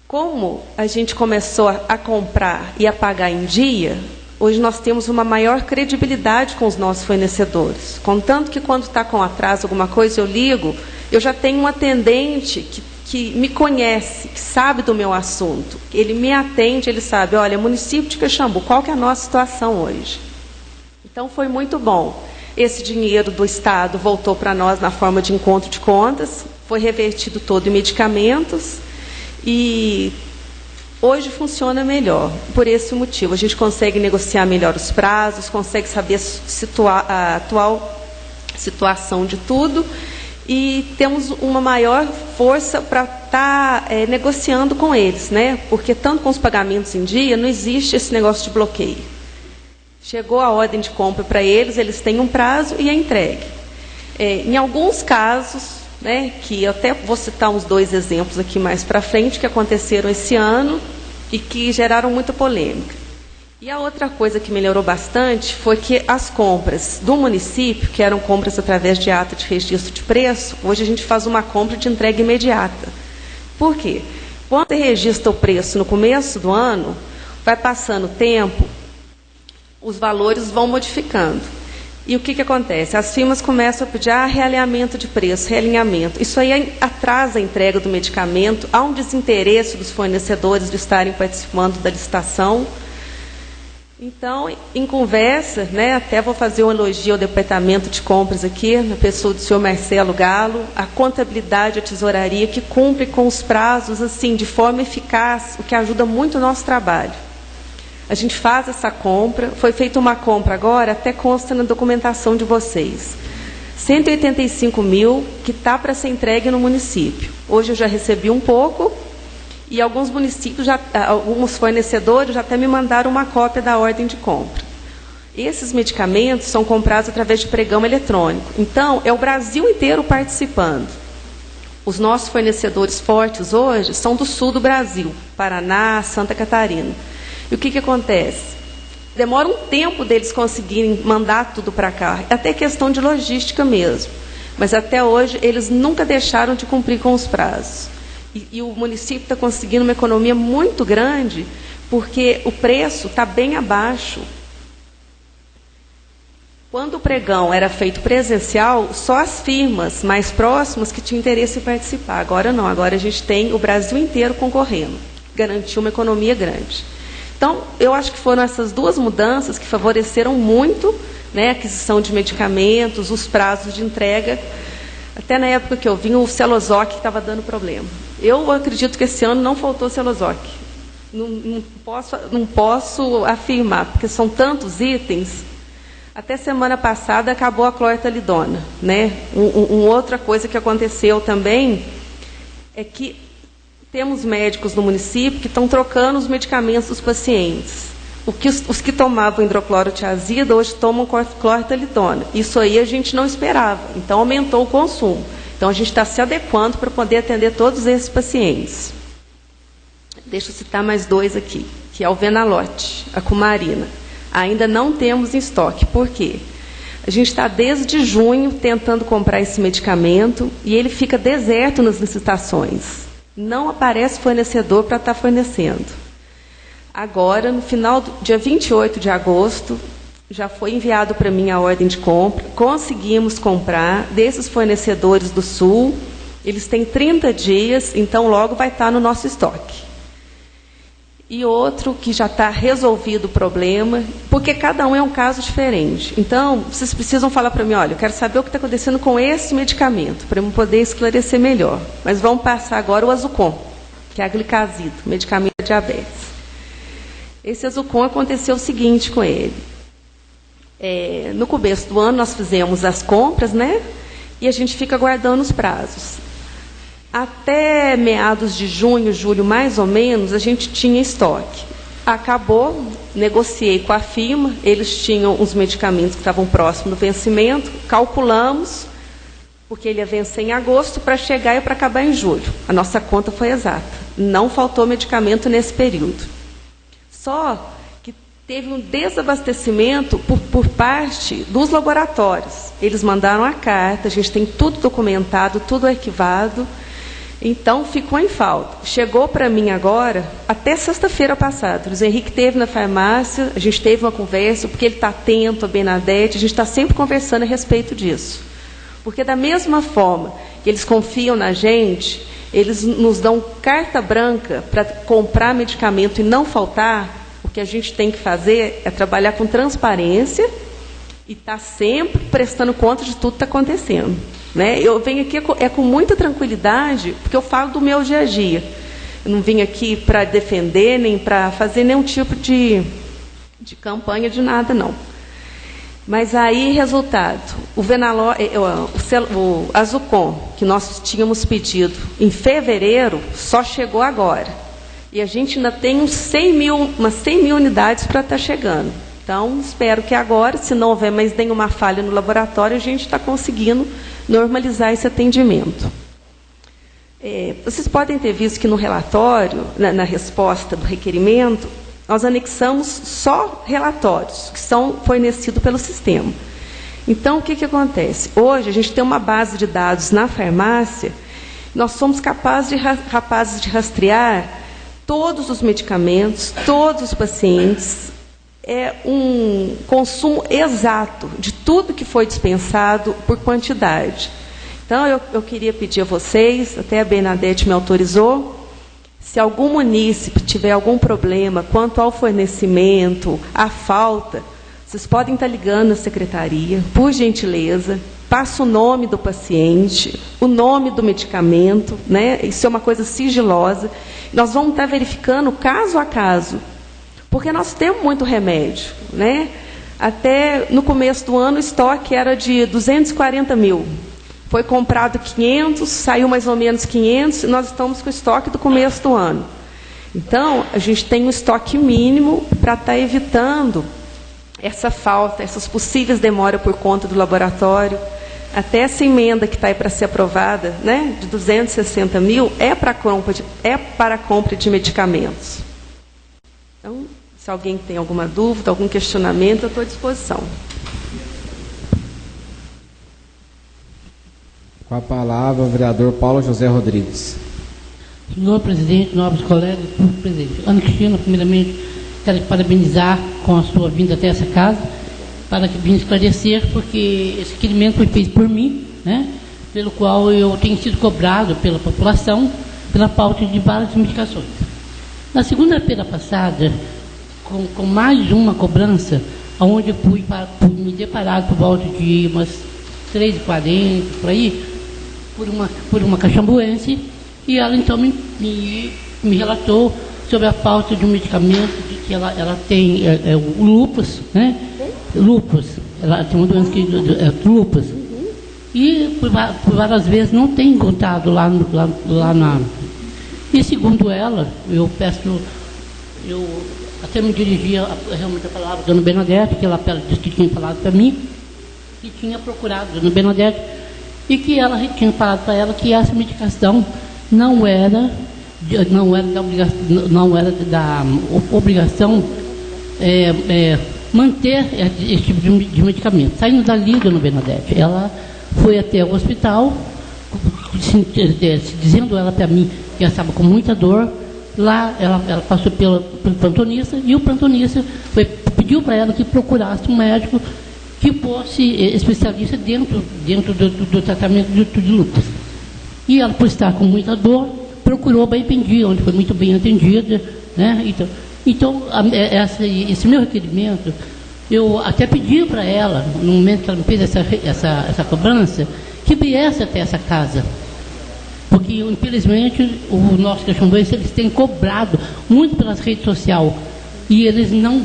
Como a gente começou a comprar e a pagar em dia, hoje nós temos uma maior credibilidade com os nossos fornecedores. Contanto que quando está com atraso alguma coisa, eu ligo, eu já tenho um atendente que me conhece, que sabe do meu assunto. Ele me atende, ele sabe, olha, município de Caxambu, qual que é a nossa situação hoje? Então foi muito bom. Esse dinheiro do Estado voltou para nós na forma de encontro de contas, foi revertido todo em medicamentos, e hoje funciona melhor, por esse motivo. A gente consegue negociar melhor os prazos, consegue saber a atual situação de tudo e temos uma maior força para estar negociando com eles, né? Porque tanto com os pagamentos em dia, não existe esse negócio de bloqueio. Chegou a ordem de compra para eles, eles têm um prazo e é entregue. Em alguns casos, né, que eu até vou citar uns 2 exemplos aqui mais para frente, que aconteceram esse ano e que geraram muita polêmica. E a outra coisa que melhorou bastante foi que as compras do município, que eram compras através de ata de registro de preço, hoje a gente faz uma compra de entrega imediata. Por quê? Quando você registra o preço no começo do ano, vai passando o tempo, os valores vão modificando. E o que acontece? As firmas começam a pedir realinhamento de preço, realinhamento. Isso aí atrasa a entrega do medicamento, há um desinteresse dos fornecedores de estarem participando da licitação. Então, em conversa, né, até vou fazer um elogio ao departamento de compras aqui, na pessoa do senhor Marcelo Galo, a contabilidade e a tesouraria que cumpre com os prazos assim, de forma eficaz, o que ajuda muito o nosso trabalho. A gente faz essa compra, foi feita uma compra agora, até consta na documentação de vocês. 185 mil que está para ser entregue no município. Hoje eu já recebi um pouco e alguns municípios, alguns fornecedores já até me mandaram uma cópia da ordem de compra. Esses medicamentos são comprados através de pregão eletrônico. Então, é o Brasil inteiro participando. Os nossos fornecedores fortes hoje são do sul do Brasil, Paraná, Santa Catarina. E o que acontece? Demora um tempo deles conseguirem mandar tudo para cá. É até questão de logística mesmo. Mas até hoje eles nunca deixaram de cumprir com os prazos. E o município está conseguindo uma economia muito grande, porque o preço está bem abaixo. Quando o pregão era feito presencial, só as firmas mais próximas que tinham interesse em participar. Agora não, agora a gente tem o Brasil inteiro concorrendo. Garantiu uma economia grande. Então, eu acho que foram essas duas mudanças que favoreceram muito, né, a aquisição de medicamentos, os prazos de entrega. Até na época que eu vim, o Celozoc estava dando problema. Eu acredito que esse ano não faltou Celozoc. Não posso afirmar, porque são tantos itens. Até semana passada acabou a clortalidona, né? Outra coisa que aconteceu também é que temos médicos no município que estão trocando os medicamentos dos pacientes. Os que tomavam hidroclorotiazida hoje tomam clortalidona. Isso aí a gente não esperava, então aumentou o consumo. Então a gente está se adequando para poder atender todos esses pacientes. Deixa eu citar mais dois aqui, que é o Venalote, a Cumarina. Ainda não temos em estoque. Por quê? A gente está desde junho tentando comprar esse medicamento e ele fica deserto nas licitações. Não aparece fornecedor para estar fornecendo. Agora, no final do dia 28 de agosto, já foi enviado para mim a ordem de compra, conseguimos comprar desses fornecedores do Sul, eles têm 30 dias, então logo vai estar no nosso estoque. E outro que já está resolvido o problema, porque cada um é um caso diferente. Então, vocês precisam falar para mim, olha, eu quero saber o que está acontecendo com esse medicamento, para eu poder esclarecer melhor. Mas vamos passar agora o Azucon, que é a glicazida, medicamento de diabetes. Esse Azucon aconteceu o seguinte com ele. No começo do ano nós fizemos as compras, né? E a gente fica aguardando os prazos. Até meados de junho, julho, mais ou menos, a gente tinha estoque. Acabou, negociei com a firma, eles tinham os medicamentos que estavam próximos do vencimento, calculamos, porque ele ia vencer em agosto, para chegar e para acabar em julho. A nossa conta foi exata. Não faltou medicamento nesse período. Só que teve um desabastecimento por parte dos laboratórios. Eles mandaram a carta, a gente tem tudo documentado, tudo arquivado. Então, ficou em falta. Chegou para mim agora, até sexta-feira passada. O Luiz Henrique esteve na farmácia, a gente teve uma conversa, porque ele está atento a Benadete, a gente está sempre conversando a respeito disso. Porque da mesma forma que eles confiam na gente, eles nos dão carta branca para comprar medicamento e não faltar. O que a gente tem que fazer é trabalhar com transparência e estar sempre prestando conta de tudo que está acontecendo. Né? Eu venho aqui com muita tranquilidade, porque eu falo do meu dia a dia. Eu não vim aqui para defender, nem para fazer nenhum tipo de campanha de nada, não. Mas aí, resultado, o Azucon, que nós tínhamos pedido em fevereiro, só chegou agora. E a gente ainda tem umas 100 mil unidades para estar chegando. Então, espero que agora, se não houver mais nenhuma falha no laboratório, a gente está conseguindo normalizar esse atendimento. Vocês podem ter visto que no relatório, na resposta do requerimento, nós anexamos só relatórios que são fornecidos pelo sistema. Então, o que acontece? Hoje, a gente tem uma base de dados na farmácia, nós somos capazes de rastrear todos os medicamentos, todos os pacientes, um consumo exato de tudo que foi dispensado por quantidade. Então, eu queria pedir a vocês, até a Benadete me autorizou, se algum munícipe tiver algum problema quanto ao fornecimento, à falta, vocês podem estar ligando na secretaria, por gentileza, passa o nome do paciente, o nome do medicamento, né? Isso é uma coisa sigilosa. Nós vamos estar verificando caso a caso, porque nós temos muito remédio, né? Até no começo do ano, o estoque era de 240 mil. Foi comprado 500, saiu mais ou menos 500, e nós estamos com o estoque do começo do ano. Então, a gente tem um estoque mínimo para estar evitando essa falta, essas possíveis demoras por conta do laboratório. Até essa emenda que está aí para ser aprovada, né, de 260 mil, é para a compra de medicamentos. Então, se alguém tem alguma dúvida, algum questionamento, eu estou à disposição. Com a palavra, o vereador Paulo José Rodrigues. Senhor presidente, nobres colegas, público presente. Ana Cristina, primeiramente, quero te parabenizar com a sua vinda até essa casa, para que vim esclarecer, porque esse requerimento foi feito por mim, né, pelo qual eu tenho sido cobrado pela população pela pauta de várias medicações. Na segunda-feira passada, com mais uma cobrança, onde eu fui me deparar por volta de umas 3h40, por aí, por uma caxambuense, e ela então me relatou sobre a falta de um medicamento, de que ela tem o lúpus, né? Lúpus, ela tem uma doença que é lúpus. E por várias vezes não tem encontrado lá na... E segundo ela, eu até me dirigia realmente a palavra à dona Bernadette, que ela disse que tinha falado para mim, que tinha procurado a dona Bernadette, e que ela tinha falado para ela que essa medicação não era da obrigação manter esse tipo de medicamento. Saindo dali, dona Bernadette, ela foi até o hospital, dizendo ela para mim que ela estava com muita dor. Lá ela passou pelo plantonista, e o plantonista pediu para ela que procurasse um médico que fosse especialista dentro do tratamento de lúpus. E ela, por estar com muita dor, procurou a Baipendi, onde foi muito bem atendida, né? Então esse meu requerimento, eu até pedi para ela, no momento que ela me fez essa cobrança, que viesse até essa casa. Porque, infelizmente, o nosso caxambuense, eles têm cobrado muito pelas redes sociais, e eles não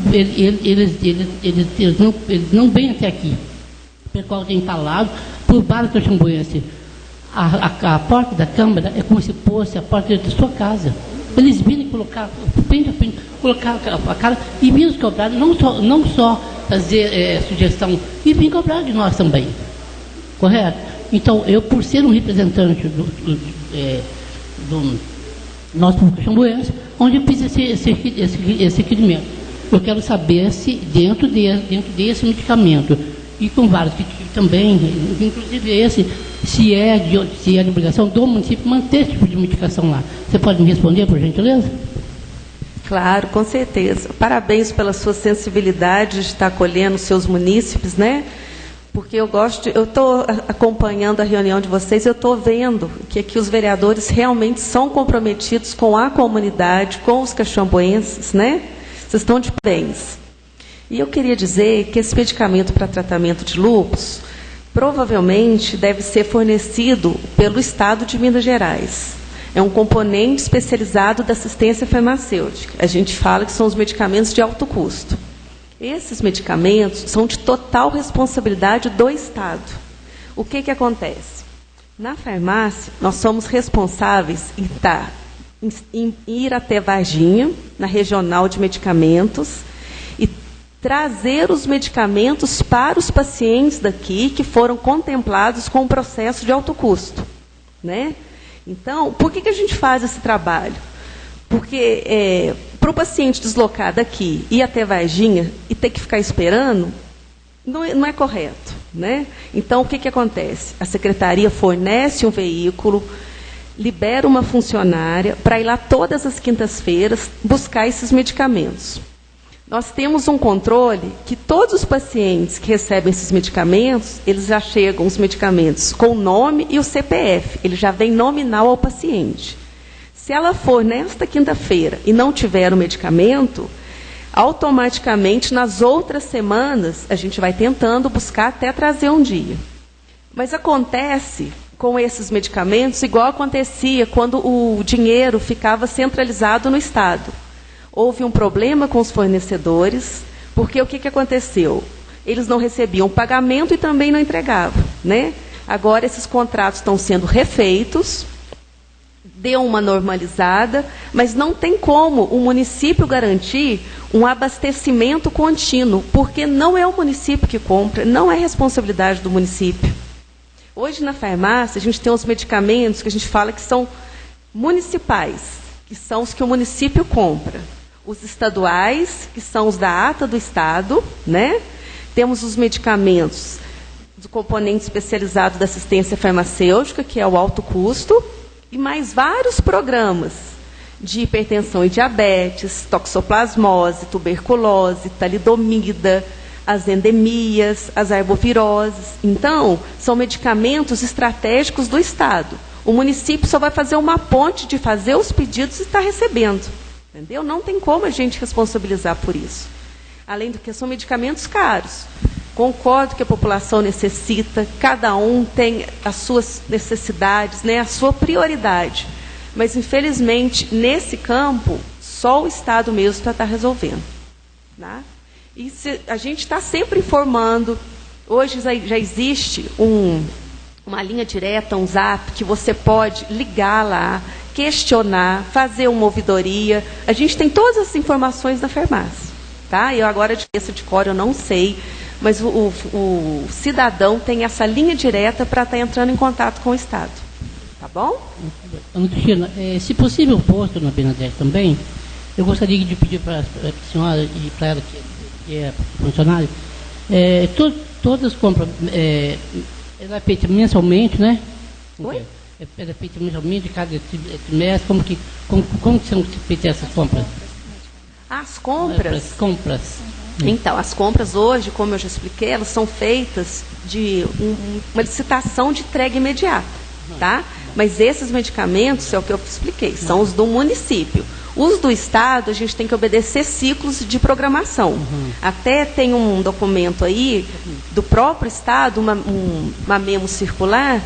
vêm até aqui. O pessoal tem falado por vários caxambuenses. A porta da Câmara é como se fosse a porta da sua casa. Eles virem colocar a cara e virem cobrar, não só fazer sugestão, e virem cobrar de nós também. Correto? Então, eu, por ser um representante do nosso público caxambuense, onde eu fiz esse requerimento, eu quero saber se dentro desse medicamento, e com vários que também, inclusive se é de obrigação do município manter esse tipo de medicação lá. Você pode me responder, por gentileza? Claro, com certeza. Parabéns pela sua sensibilidade de estar acolhendo os seus munícipes, né? Porque eu estou acompanhando a reunião de vocês, eu estou vendo que aqui os vereadores realmente são comprometidos com a comunidade, com os caxambuenses, né? Vocês estão de parabéns. E eu queria dizer que esse medicamento para tratamento de lúpus provavelmente deve ser fornecido pelo Estado de Minas Gerais. É um componente especializado da assistência farmacêutica. A gente fala que são os medicamentos de alto custo. Esses medicamentos são de total responsabilidade do Estado. O que acontece? Na farmácia, nós somos responsáveis em ir até Varginha, na regional de medicamentos, e trazer os medicamentos para os pacientes daqui que foram contemplados com o processo de alto custo, né? Então, por que a gente faz esse trabalho? Porque para o paciente deslocar daqui, ir até Varginha e ter que ficar esperando, não é correto, né? Então, o que acontece? A secretaria fornece um veículo, libera uma funcionária para ir lá todas as quintas-feiras buscar esses medicamentos. Nós temos um controle que todos os pacientes que recebem esses medicamentos, eles já chegam os medicamentos com o nome e o CPF, ele já vem nominal ao paciente. Se ela for nesta quinta-feira e não tiver o medicamento, automaticamente, nas outras semanas, a gente vai tentando buscar até trazer um dia. Mas acontece com esses medicamentos igual acontecia quando o dinheiro ficava centralizado no Estado. Houve um problema com os fornecedores, porque o que aconteceu? eles não recebiam pagamento e também não entregavam, né? Agora esses contratos estão sendo refeitos, deu uma normalizada, mas não tem como o município garantir um abastecimento contínuo, porque não é o município que compra, não é responsabilidade do município. Hoje na farmácia a gente tem os medicamentos que a gente fala que são municipais, que são os que o município compra. Os estaduais, que são os da ata do Estado, né? Temos os medicamentos do componente especializado da assistência farmacêutica, que é o alto custo, e mais vários programas de hipertensão e diabetes, toxoplasmose, tuberculose, talidomida, as endemias, as arboviroses. Então, são medicamentos estratégicos do Estado. O município só vai fazer uma ponte de fazer os pedidos e está recebendo. Entendeu? Não tem como a gente responsabilizar por isso. Além do que são medicamentos caros. Concordo que a população necessita, cada um tem as suas necessidades, né, a sua prioridade. Mas, infelizmente, nesse campo, só o Estado mesmo para estar resolvendo. Tá? E a gente está sempre informando. Hoje já existe uma linha direta, um zap, que você pode ligar lá, questionar, fazer uma ouvidoria. A gente tem todas as informações da farmácia. Tá? Eu agora, de cabeça de cor, eu não sei, mas o cidadão tem essa linha direta para estar entrando em contato com o Estado. Tá bom? Ana Cristina, se possível, posto na Bernadette também, eu gostaria de pedir para a senhora e para ela, que é funcionária, todas as compras, ela é feita mensalmente, né? Oi? Ela é feita mensalmente, cada trimestre, como que são feitas essas compras? As compras? Compras. Então, as compras hoje, como eu já expliquei, elas são feitas de uma licitação de entrega imediata, tá? Mas esses medicamentos, é o que eu expliquei, são os do município. Os do Estado, a gente tem que obedecer ciclos de programação. Até tem um documento aí, do próprio Estado, uma memo circular,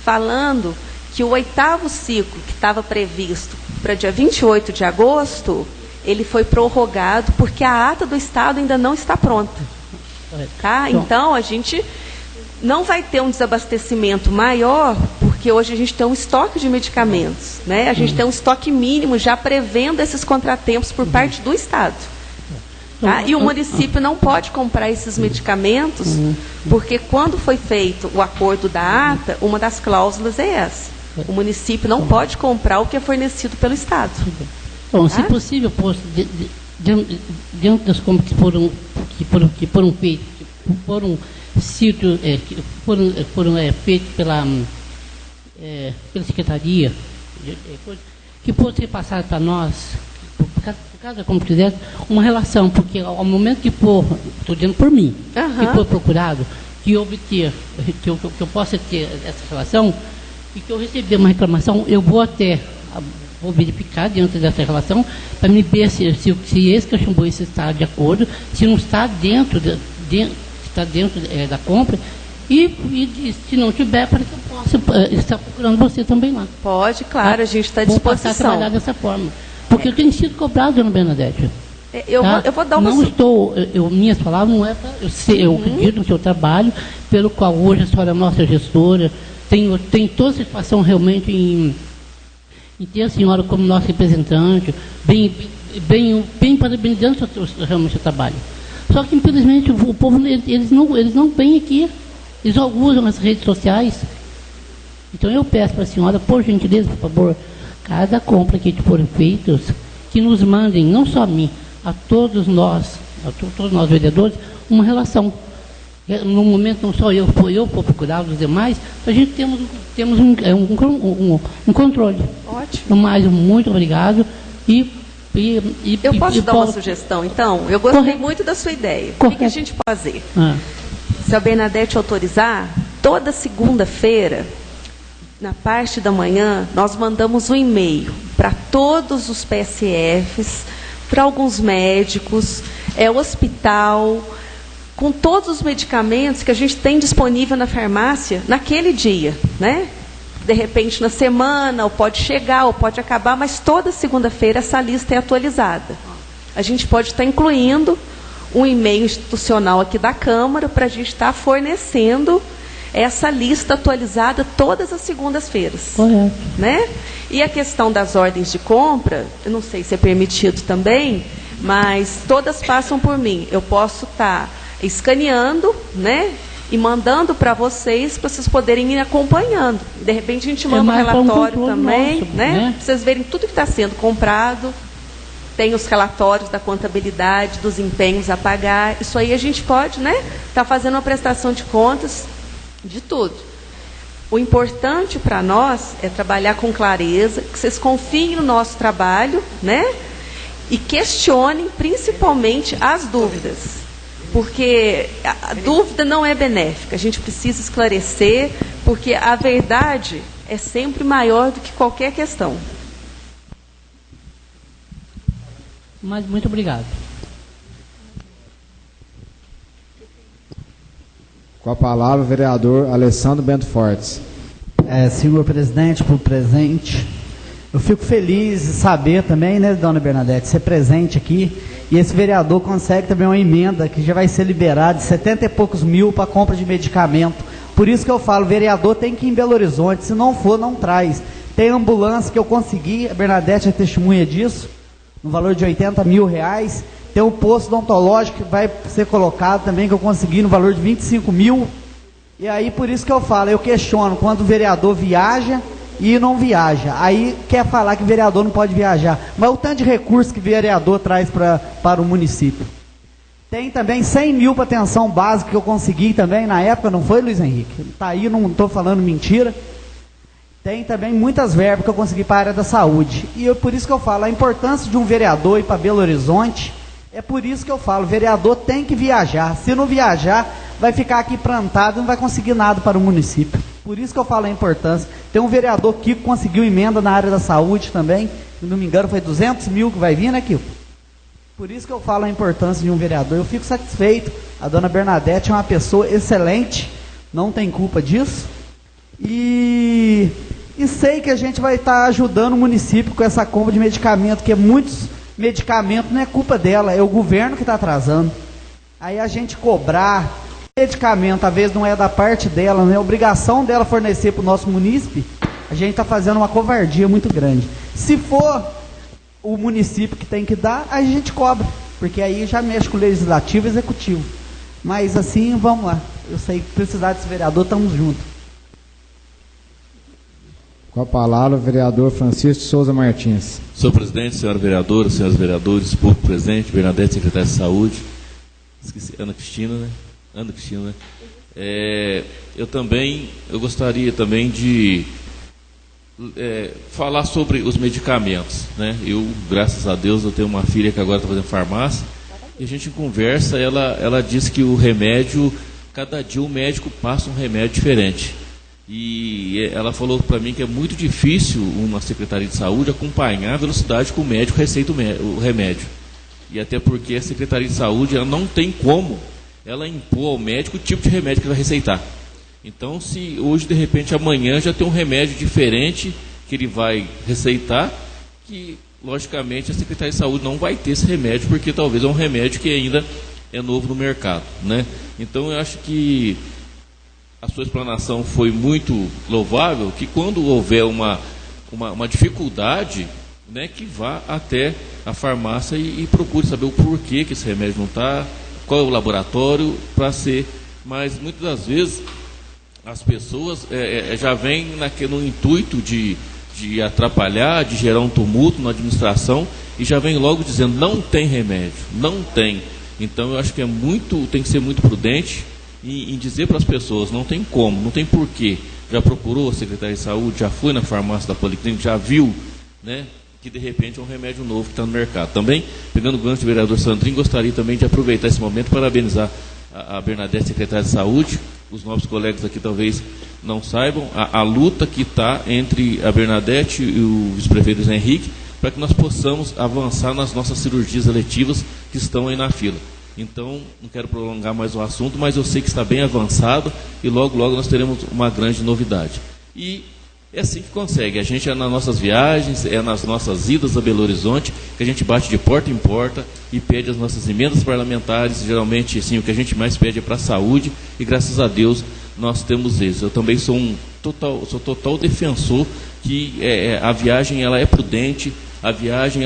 falando que o 8º ciclo, que estava previsto para dia 28 de agosto, ele foi prorrogado porque a ata do Estado ainda não está pronta. Tá? Então, a gente não vai ter um desabastecimento maior, porque hoje a gente tem um estoque de medicamentos. Né? A gente tem um estoque mínimo já prevendo esses contratempos por parte do Estado. Tá? E o município não pode comprar esses medicamentos, porque quando foi feito o acordo da ata, uma das cláusulas é essa. O município não pode comprar o que é fornecido pelo Estado. Bom, se possível, posto, diante das compras que foram feitas, que foram feitas pela Secretaria, que fosse passar para nós, por cada como quiser, uma relação, porque ao momento que for, estou dizendo por mim, que for procurado, que eu possa ter essa relação, e que eu receber uma reclamação, eu vou verificar diante dessa relação, para me ver se esse cachumbo está de acordo, se não está dentro da compra, e se não tiver, para que eu possa estar procurando você também lá. Pode, claro, a gente está à disposição. Vou passar a trabalhar dessa forma. Porque eu tenho sido cobrado, dona Bernadette. Eu vou dar uma... Minhas palavras não é para... Eu acredito no seu trabalho, pelo qual hoje a senhora é nossa gestora, tem toda a satisfação realmente em ter a senhora como nossa representante, bem parabenizando realmente o seu trabalho. Só que, infelizmente, o povo, eles não vêm aqui, eles só usam as redes sociais. Então, eu peço para a senhora, por gentileza, por favor, cada compra que forem feitas, que nos mandem, não só a mim, a todos nós vereadores, uma relação. No momento, não só eu for procurar os demais, a gente temos um controle. Ótimo. Mas muito obrigado. Eu posso dar uma sugestão, então? Eu gostei muito da sua ideia. O que a gente pode fazer? Se a Bernadette autorizar, toda segunda-feira, na parte da manhã, nós mandamos um e-mail para todos os PSFs, para alguns médicos, hospital, com todos os medicamentos que a gente tem disponível na farmácia naquele dia, né? De repente na semana, ou pode chegar, ou pode acabar, mas toda segunda-feira essa lista é atualizada. A gente pode estar incluindo um e-mail institucional aqui da Câmara para a gente estar fornecendo essa lista atualizada todas as segundas-feiras. Correto. Né? E a questão das ordens de compra, eu não sei se é permitido também, mas todas passam por mim. Eu posso estar escaneando, né, e mandando para vocês poderem ir acompanhando. De repente a gente manda um relatório também, nosso, né? Para vocês verem tudo que está sendo comprado. Tem os relatórios da contabilidade, dos empenhos a pagar. Isso aí a gente pode, né, tá fazendo uma prestação de contas de tudo. O importante para nós é trabalhar com clareza, que vocês confiem no nosso trabalho, né? E questionem principalmente as dúvidas. Porque a dúvida não é benéfica. A gente precisa esclarecer, porque a verdade é sempre maior do que qualquer questão. Mas muito obrigado. Com a palavra, o vereador Alessandro Bento Fortes. Senhor presidente, por presente, eu fico feliz de saber também, né, dona Bernadette, ser presente aqui, e esse vereador consegue também uma emenda que já vai ser liberada de 70 e poucos mil para compra de medicamento. Por isso que eu falo, vereador tem que ir em Belo Horizonte, se não for, não traz. Tem ambulância que eu consegui, a Bernadette é testemunha disso, no valor de R$80 mil. Tem um posto odontológico que vai ser colocado também, que eu consegui no valor de 25 mil. E aí, por isso que eu falo, eu questiono quando o vereador viaja e não viaja. Aí quer falar que o vereador não pode viajar. Mas o tanto de recursos que o vereador traz para o município. Tem também 100 mil para atenção básica que eu consegui também na época, não foi, Luiz Henrique? Está aí, não estou falando mentira. Tem também muitas verbas que eu consegui para a área da saúde. E por isso que eu falo, a importância de um vereador ir para Belo Horizonte, é por isso que eu falo, o vereador tem que viajar. Se não viajar, vai ficar aqui plantado e não vai conseguir nada para o município. Por isso que eu falo a importância. Tem um vereador que conseguiu emenda na área da saúde também, se não me engano foi 200 mil que vai vir, né, Kiko? Por isso que eu falo a importância de um vereador. Eu fico satisfeito. A dona Bernadette é uma pessoa excelente, não tem culpa disso. E sei que a gente vai estar ajudando o município com essa compra de medicamento, que muitos medicamentos não é culpa dela, é o governo que está atrasando. Aí a gente cobrar medicamento, às vezes não é da parte dela, não é obrigação dela fornecer para o nosso munícipe, a gente está fazendo uma covardia muito grande. Se for o município que tem que dar, aí a gente cobra, porque aí já mexe com o legislativo e executivo. Mas assim, vamos lá. Eu sei que precisar desse vereador, estamos juntos. Com a palavra, o vereador Francisco Souza Martins. Senhor presidente, senhora vereadora, senhores vereadores, público presente, Bernadette, secretária de saúde, esqueci, Ana Cristina, né? Eu gostaria também de falar sobre os medicamentos, né? Eu, graças a Deus, eu tenho uma filha que agora está fazendo farmácia, e a gente conversa, ela diz que o remédio, cada dia o médico passa um remédio diferente. E ela falou para mim que é muito difícil uma secretaria de saúde acompanhar a velocidade que o médico receita o remédio. E até porque a secretaria de saúde ela não tem como ela impor ao médico o tipo de remédio que ele vai receitar. Então, se hoje, de repente, amanhã já tem um remédio diferente que ele vai receitar, que, logicamente, a secretaria de saúde não vai ter esse remédio, porque talvez é um remédio que ainda é novo no mercado, né? Então, eu acho que a sua explanação foi muito louvável, que quando houver uma dificuldade, né, que vá até a farmácia e procure saber o porquê que esse remédio não está, qual é o laboratório para ser. Mas muitas das vezes as pessoas já vêm no intuito de atrapalhar, de gerar um tumulto na administração e já vem logo dizendo não tem remédio, não tem. Então eu acho que tem que ser muito prudente em dizer para as pessoas, não tem como, não tem porquê. Já procurou a Secretaria de Saúde, já foi na farmácia da Policlínica, já viu, né, que de repente é um remédio novo que está no mercado. Também, pegando o gancho do vereador Sandrinho, gostaria também de aproveitar esse momento para parabenizar a Bernadette, secretária de Saúde. Os novos colegas aqui talvez não saibam a luta que está entre a Bernadette e o vice-prefeito Zé Henrique, para que nós possamos avançar nas nossas cirurgias eletivas que estão aí na fila. Então, não quero prolongar mais o assunto, mas eu sei que está bem avançado e logo, logo nós teremos uma grande novidade. E É assim que consegue. A gente é nas nossas viagens, é nas nossas idas a Belo Horizonte, que a gente bate de porta em porta e pede as nossas emendas parlamentares. Geralmente, assim, o que a gente mais pede é para a saúde, e graças a Deus nós temos isso. Eu também sou total defensor que a viagem ela é prudente, a viagem,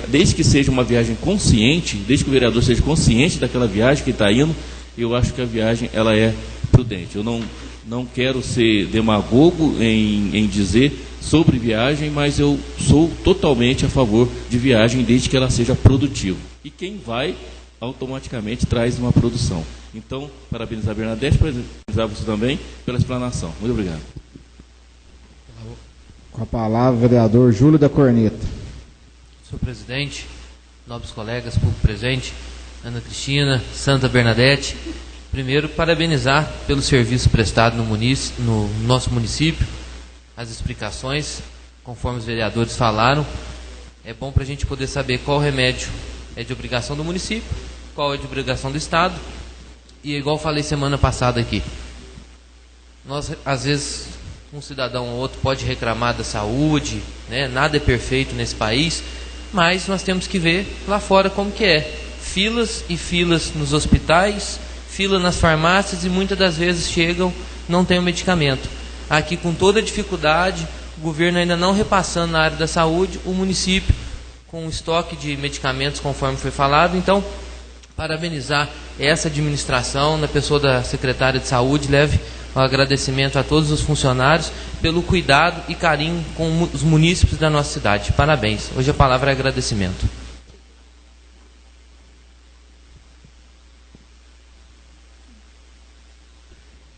desde que seja uma viagem consciente, desde que o vereador seja consciente daquela viagem que está indo, eu acho que a viagem ela é prudente. Eu não quero ser demagogo em dizer sobre viagem, mas eu sou totalmente a favor de viagem, desde que ela seja produtiva. E quem vai, automaticamente traz uma produção. Então, parabenizar a Bernadette, parabenizar você também pela explanação. Muito obrigado. Com a palavra, o vereador Júlio da Corneta. Senhor presidente, nobres colegas, público presente, Ana Cristina, Santa Bernadette, primeiro, parabenizar pelo serviço prestado no nosso município, as explicações, conforme os vereadores falaram. É bom para a gente poder saber qual remédio é de obrigação do município, qual é de obrigação do Estado. E igual falei semana passada aqui, nós, às vezes, um cidadão ou outro pode reclamar da saúde, né? Nada é perfeito nesse país, mas nós temos que ver lá fora como que é. Filas e filas nos hospitais, fila nas farmácias, e muitas das vezes chegam, não tem o medicamento. Aqui, com toda a dificuldade, o governo ainda não repassando na área da saúde, o município com um estoque de medicamentos, conforme foi falado. Então, parabenizar essa administração, na pessoa da secretária de saúde, leve um agradecimento a todos os funcionários pelo cuidado e carinho com os munícipes da nossa cidade. Parabéns. Hoje a palavra é agradecimento.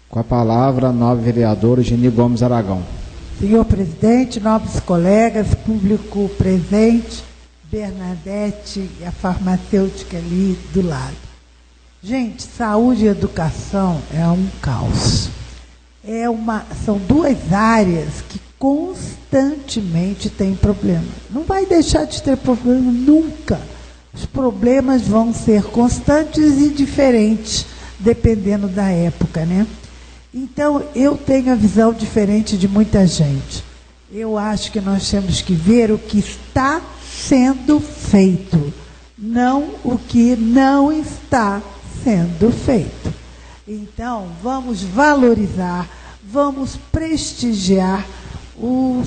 Com a palavra, nobre vereador Geni Gomes Aragão. Senhor presidente, nobres colegas, público presente, Bernadette e a farmacêutica ali do lado. Gente, saúde e educação é um caos. São duas áreas que constantemente têm problema. Não vai deixar de ter problema nunca. Os problemas vão ser constantes e diferentes, dependendo da época, né? Então, eu tenho a visão diferente de muita gente. Eu acho que nós temos que ver o que está sendo feito, não o que não está sendo feito. Então, vamos valorizar, vamos prestigiar o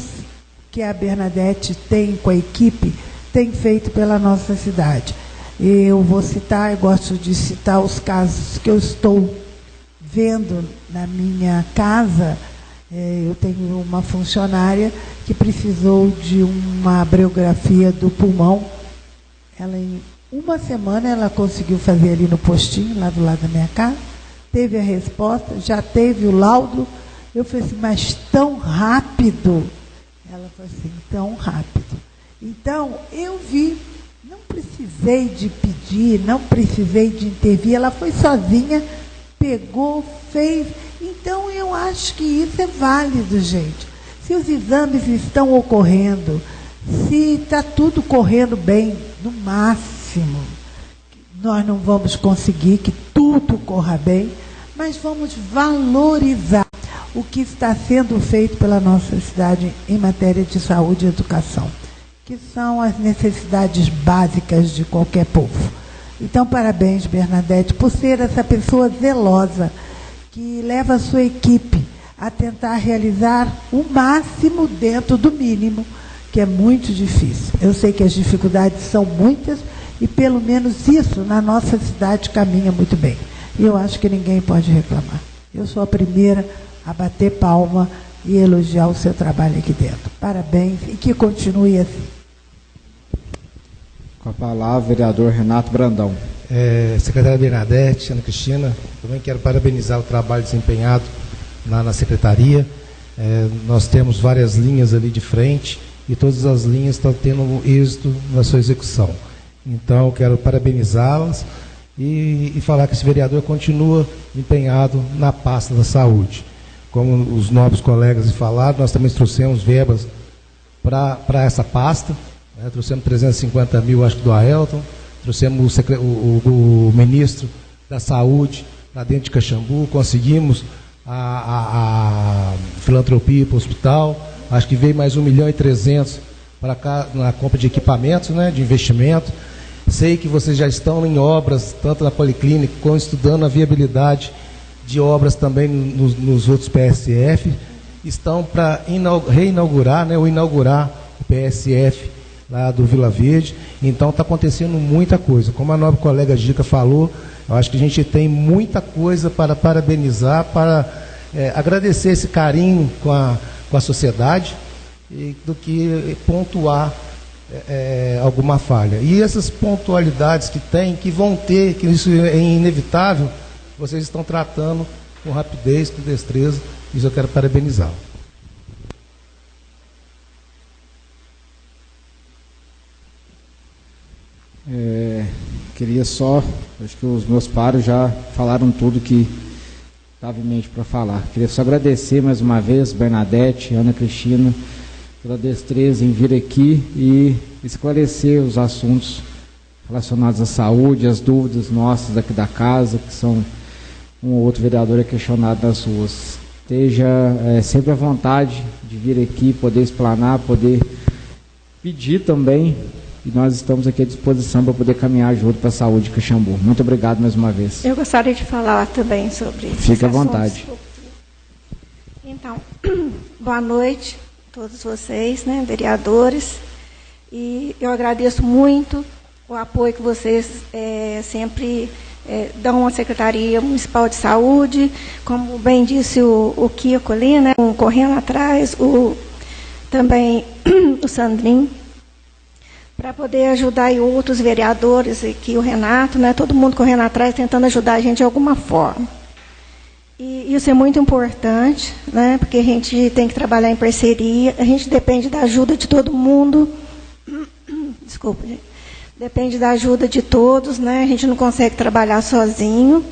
que a Bernadette tem com a equipe, tem feito pela nossa cidade. Eu gosto de citar os casos que eu estou vendo na minha casa. Eu tenho uma funcionária que precisou de uma abriografia do pulmão. Ela, em uma semana, ela conseguiu fazer ali no postinho, lá do lado da minha casa. Teve a resposta, já teve o laudo. Eu falei assim, mas tão rápido? Ela falou assim, tão rápido. Então, eu vi, não precisei de pedir, não precisei de intervir. Ela foi sozinha, pegou, fez. Então, eu acho que isso é válido, gente. Se os exames estão ocorrendo, se está tudo correndo bem, no máximo, nós não vamos conseguir que tudo corra bem, mas vamos valorizar o que está sendo feito pela nossa cidade em matéria de saúde e educação, que são as necessidades básicas de qualquer povo. Então, parabéns, Bernadette, por ser essa pessoa zelosa, que leva a sua equipe a tentar realizar o máximo dentro do mínimo, que é muito difícil. Eu sei que as dificuldades são muitas e pelo menos isso na nossa cidade caminha muito bem. E eu acho que ninguém pode reclamar. Eu sou a primeira a bater palma e elogiar o seu trabalho aqui dentro. Parabéns e que continue assim. Com a palavra, vereador Renato Brandão. Secretária Bernadette, Ana Cristina, também quero parabenizar o trabalho desempenhado na secretaria. Nós temos várias linhas ali de frente e todas as linhas estão tendo êxito na sua execução. Então, eu quero parabenizá-las e falar que esse vereador continua empenhado na pasta da saúde. Como os nobres colegas falaram, nós também trouxemos verbas para essa pasta. Trouxemos 350 mil, acho que do Aelton, trouxemos o ministro da Saúde lá dentro de Caxambu, conseguimos a filantropia para o hospital, acho que veio mais 1.300.000 para cá na compra de equipamentos, né, de investimento. Sei que vocês já estão em obras, tanto na Policlínica, como estudando a viabilidade de obras também nos outros PSF. Estão para reinaugurar, né, ou inaugurar o PSF lá do Vila Verde. Então está acontecendo muita coisa. Como a nobre colega Gica falou, eu acho que a gente tem muita coisa para parabenizar, para agradecer esse carinho com a sociedade, e do que pontuar alguma falha. E essas pontualidades que tem, que vão ter, que isso é inevitável, vocês estão tratando com rapidez, com destreza, isso eu quero parabenizar. Queria só, acho que os meus pares já falaram tudo que estava em mente para falar. Queria só agradecer mais uma vez, Bernadette, Ana Cristina, pela destreza em vir aqui e esclarecer os assuntos relacionados à saúde, as dúvidas nossas aqui da casa, que são um ou outro vereador é questionado nas ruas. Esteja sempre à vontade de vir aqui, poder explanar, poder pedir também, e nós estamos aqui à disposição para poder caminhar junto para a saúde de Caxambu. Muito obrigado mais uma vez. Eu gostaria de falar também sobre isso. Fique à vontade. Então, boa noite a todos vocês, né, vereadores, e eu agradeço muito o apoio que vocês sempre dão à Secretaria Municipal de Saúde, como bem disse o Kiko ali, né, correndo atrás, também o Sandrinho, para poder ajudar aí outros vereadores, aqui o Renato, né, todo mundo correndo atrás, tentando ajudar a gente de alguma forma. E isso é muito importante, né, porque a gente tem que trabalhar em parceria, a gente depende da ajuda de todo mundo, desculpa, gente. Depende da ajuda de todos, né, a gente não consegue trabalhar sozinho.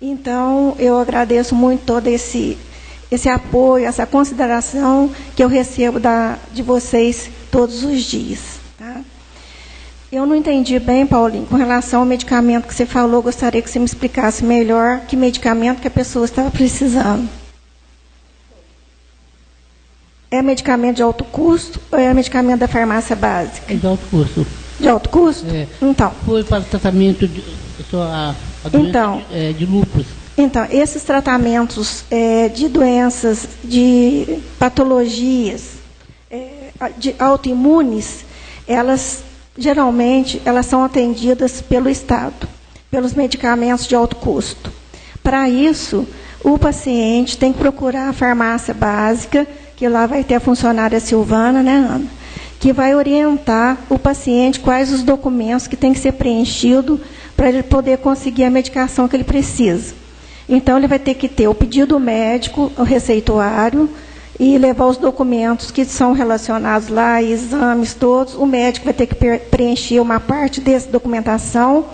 Então, eu agradeço muito todo esse apoio, essa consideração que eu recebo de vocês todos os dias. Tá? Eu não entendi bem, Paulinho, com relação ao medicamento que você falou, gostaria que você me explicasse melhor que medicamento que a pessoa estava precisando. É medicamento de alto custo ou é medicamento da farmácia básica? É de alto custo. De alto custo? É. Então. Foi para o tratamento de de lúpus. Então, esses tratamentos de doenças, de patologias de autoimunes, geralmente elas são atendidas pelo Estado, pelos medicamentos de alto custo. Para isso, o paciente tem que procurar a farmácia básica, que lá vai ter a funcionária Silvana, né, Ana, que vai orientar o paciente quais os documentos que tem que ser preenchido para ele poder conseguir a medicação que ele precisa. Então, ele vai ter que ter o pedido médico, o receituário, e levar os documentos que são relacionados lá, exames todos. O médico vai ter que preencher uma parte dessa documentação,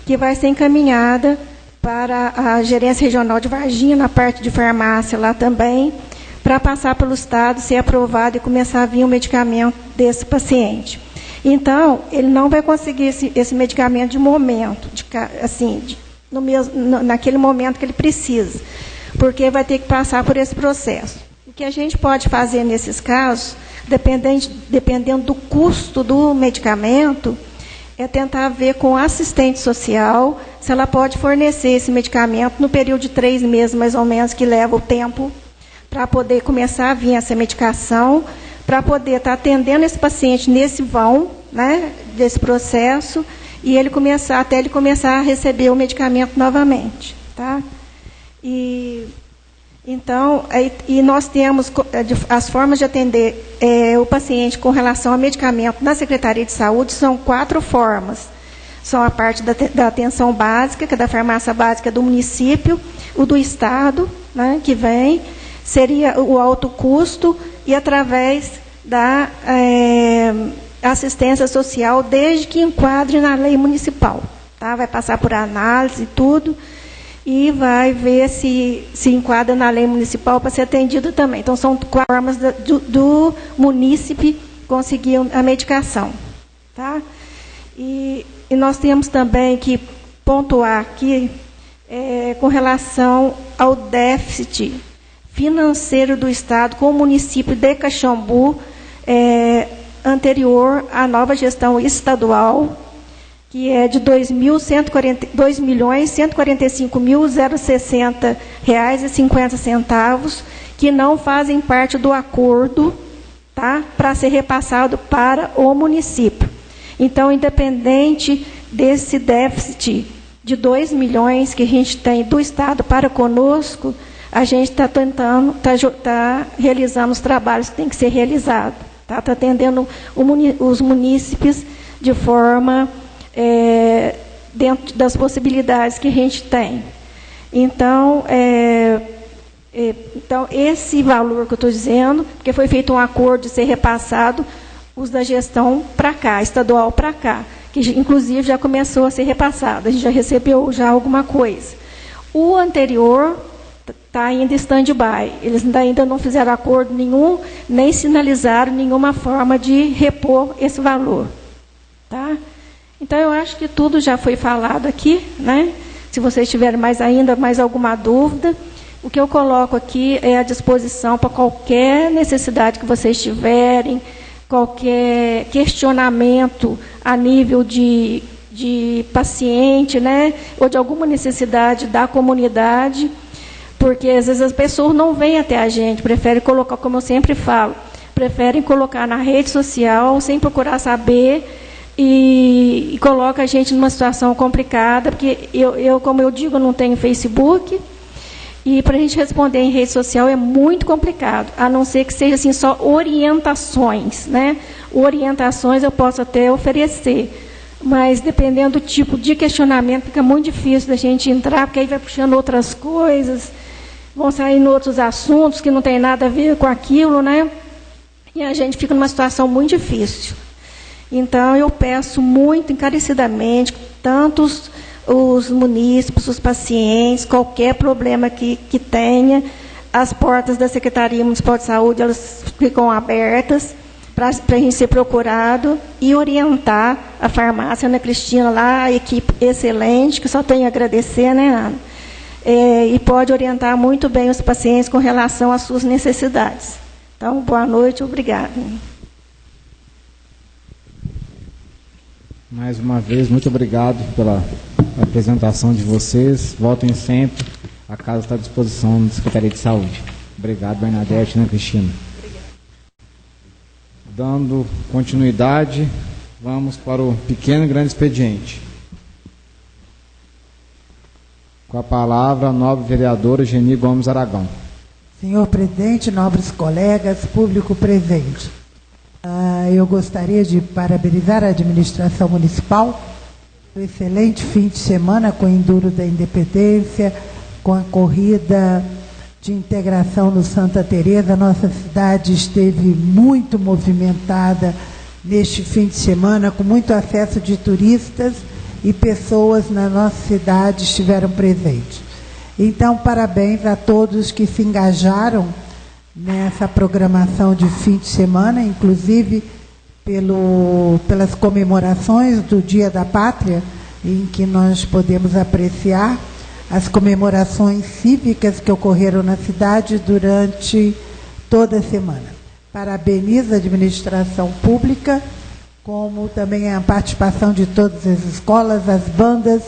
que vai ser encaminhada para a Gerência Regional de Varginha, na parte de farmácia lá também, para passar pelo Estado, ser aprovado e começar a vir o medicamento desse paciente. Então, ele não vai conseguir esse medicamento de momento, naquele momento que ele precisa, porque vai ter que passar por esse processo. O que a gente pode fazer nesses casos, dependendo do custo do medicamento, é tentar ver com a assistente social se ela pode fornecer esse medicamento no período de 3 meses, mais ou menos, que leva o tempo para poder começar a vir essa medicação, para poder estar atendendo esse paciente nesse vão, né, desse processo, e até ele começar a receber o medicamento novamente. Tá? Então, nós temos as formas de atender o paciente com relação ao medicamento na Secretaria de Saúde, são 4 formas. São a parte da atenção básica, que é da farmácia básica do município, o do Estado, né, que vem, seria o alto custo, e através da assistência social, desde que enquadre na lei municipal. Tá? Vai passar por análise e tudo, e vai ver se enquadra na lei municipal para ser atendido também. Então, são 4 formas do munícipe conseguir a medicação. Tá? E nós temos também que pontuar aqui com relação ao déficit financeiro do Estado com o município de Caxambu, anterior à nova gestão estadual, que é de R$ 2.145.060,50, que não fazem parte do acordo, tá, para ser repassado para o município. Então, independente desse déficit de 2 milhões que a gente tem do Estado para conosco, a gente está tentando, está realizando os trabalhos que tem que ser realizados, está atendendo os munícipes de forma dentro das possibilidades que a gente tem. Então, então esse valor que eu estou dizendo, porque foi feito um acordo de ser repassado os da gestão para cá, estadual para cá, que inclusive já começou a ser repassado, a gente já recebeu já alguma coisa. O anterior está ainda em stand-by, eles ainda não fizeram acordo nenhum, nem sinalizaram nenhuma forma de repor esse valor. Tá? Então, eu acho que tudo já foi falado aqui, né? Se vocês tiverem mais alguma dúvida, o que eu coloco aqui é à disposição para qualquer necessidade que vocês tiverem, qualquer questionamento a nível de paciente, né? Ou de alguma necessidade da comunidade, porque às vezes as pessoas não vêm até a gente, preferem colocar, como eu sempre falo, preferem colocar na rede social sem procurar saber e coloca a gente numa situação complicada, porque eu, como eu digo, não tenho Facebook, e para a gente responder em rede social é muito complicado, a não ser que seja assim, só orientações, né? Orientações eu posso até oferecer, mas dependendo do tipo de questionamento, fica muito difícil da gente entrar, porque aí vai puxando outras coisas, vão saindo outros assuntos que não tem nada a ver com aquilo, né? E a gente fica numa situação muito difícil. Então, eu peço muito encarecidamente, tanto os munícipes, os pacientes, qualquer problema que tenha, as portas da Secretaria Municipal de Saúde, elas ficam abertas para a gente ser procurado e orientar a farmácia Ana Cristina lá, a equipe excelente, que só tenho a agradecer, né, Ana? E pode orientar muito bem os pacientes com relação às suas necessidades. Então, boa noite, obrigada. Mais uma vez, muito obrigado pela apresentação de vocês. Voltem sempre. A casa está à disposição da Secretaria de Saúde. Obrigado, Bernadette e Ana Cristina. Dando continuidade, vamos para o pequeno e grande expediente. Com a palavra, a nobre vereadora Geni Gomes Aragão. Senhor presidente, nobres colegas, público presente. Eu gostaria de parabenizar a administração municipal pelo excelente fim de semana com o Enduro da Independência, com a corrida de integração no Santa Teresa. Nossa cidade esteve muito movimentada neste fim de semana, com muito acesso de turistas e pessoas na nossa cidade estiveram presentes. Então, parabéns a todos que se engajaram nessa programação de fim de semana, inclusive pelas comemorações do Dia da Pátria, em que nós podemos apreciar as comemorações cívicas que ocorreram na cidade durante toda a semana. Parabenizo a administração pública, como também a participação de todas as escolas, as bandas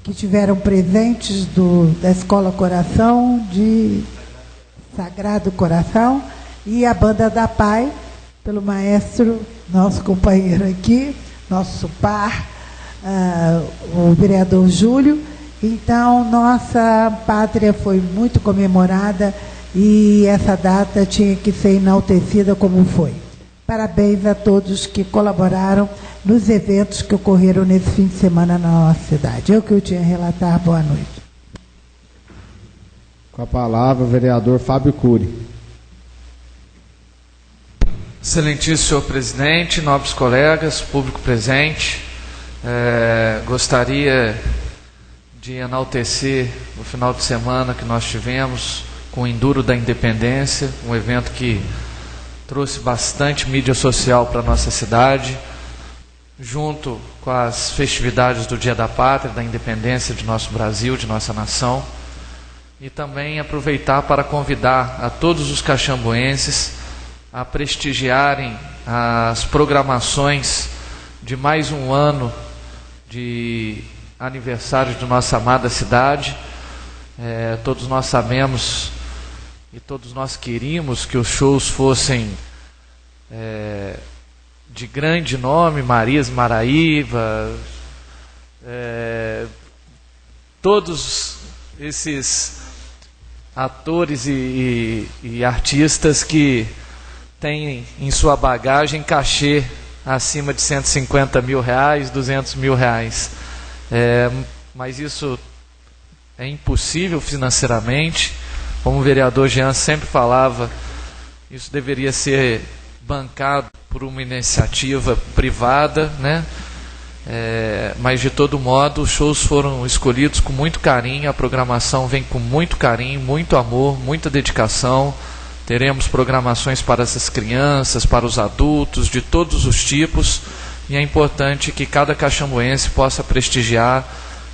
que tiveram presentes da Escola Coração, de Sagrado Coração, e a banda da PAI, pelo maestro, nosso companheiro aqui, nosso par, o vereador Júlio. Então, nossa pátria foi muito comemorada e essa data tinha que ser enaltecida como foi. Parabéns a todos que colaboraram nos eventos que ocorreram nesse fim de semana na nossa cidade. Eu que eu tinha a relatar. Boa noite. Com a palavra, o vereador Fábio Cury. Excelentíssimo senhor presidente, nobres colegas, público presente, gostaria de enaltecer o final de semana que nós tivemos com o Enduro da Independência, um evento que trouxe bastante mídia social para a nossa cidade, junto com as festividades do Dia da Pátria, da independência de nosso Brasil, de nossa nação. e também aproveitar para convidar a todos os caxambuenses a prestigiarem as programações de mais um ano de aniversário de nossa amada cidade. Todos nós sabemos e todos nós queríamos que os shows fossem de grande nome, Marias Maraíva, todos esses atores e artistas que têm em sua bagagem cachê acima de R$150 mil, R$200 mil. Mas isso é impossível financeiramente. Como o vereador Jean sempre falava, isso deveria ser bancado por uma iniciativa privada, né? Mas de todo modo os shows foram escolhidos com muito carinho, a programação vem com muito carinho, muito amor, muita dedicação. Teremos programações para essas crianças, para os adultos, de todos os tipos, e é importante que cada caxambuense possa prestigiar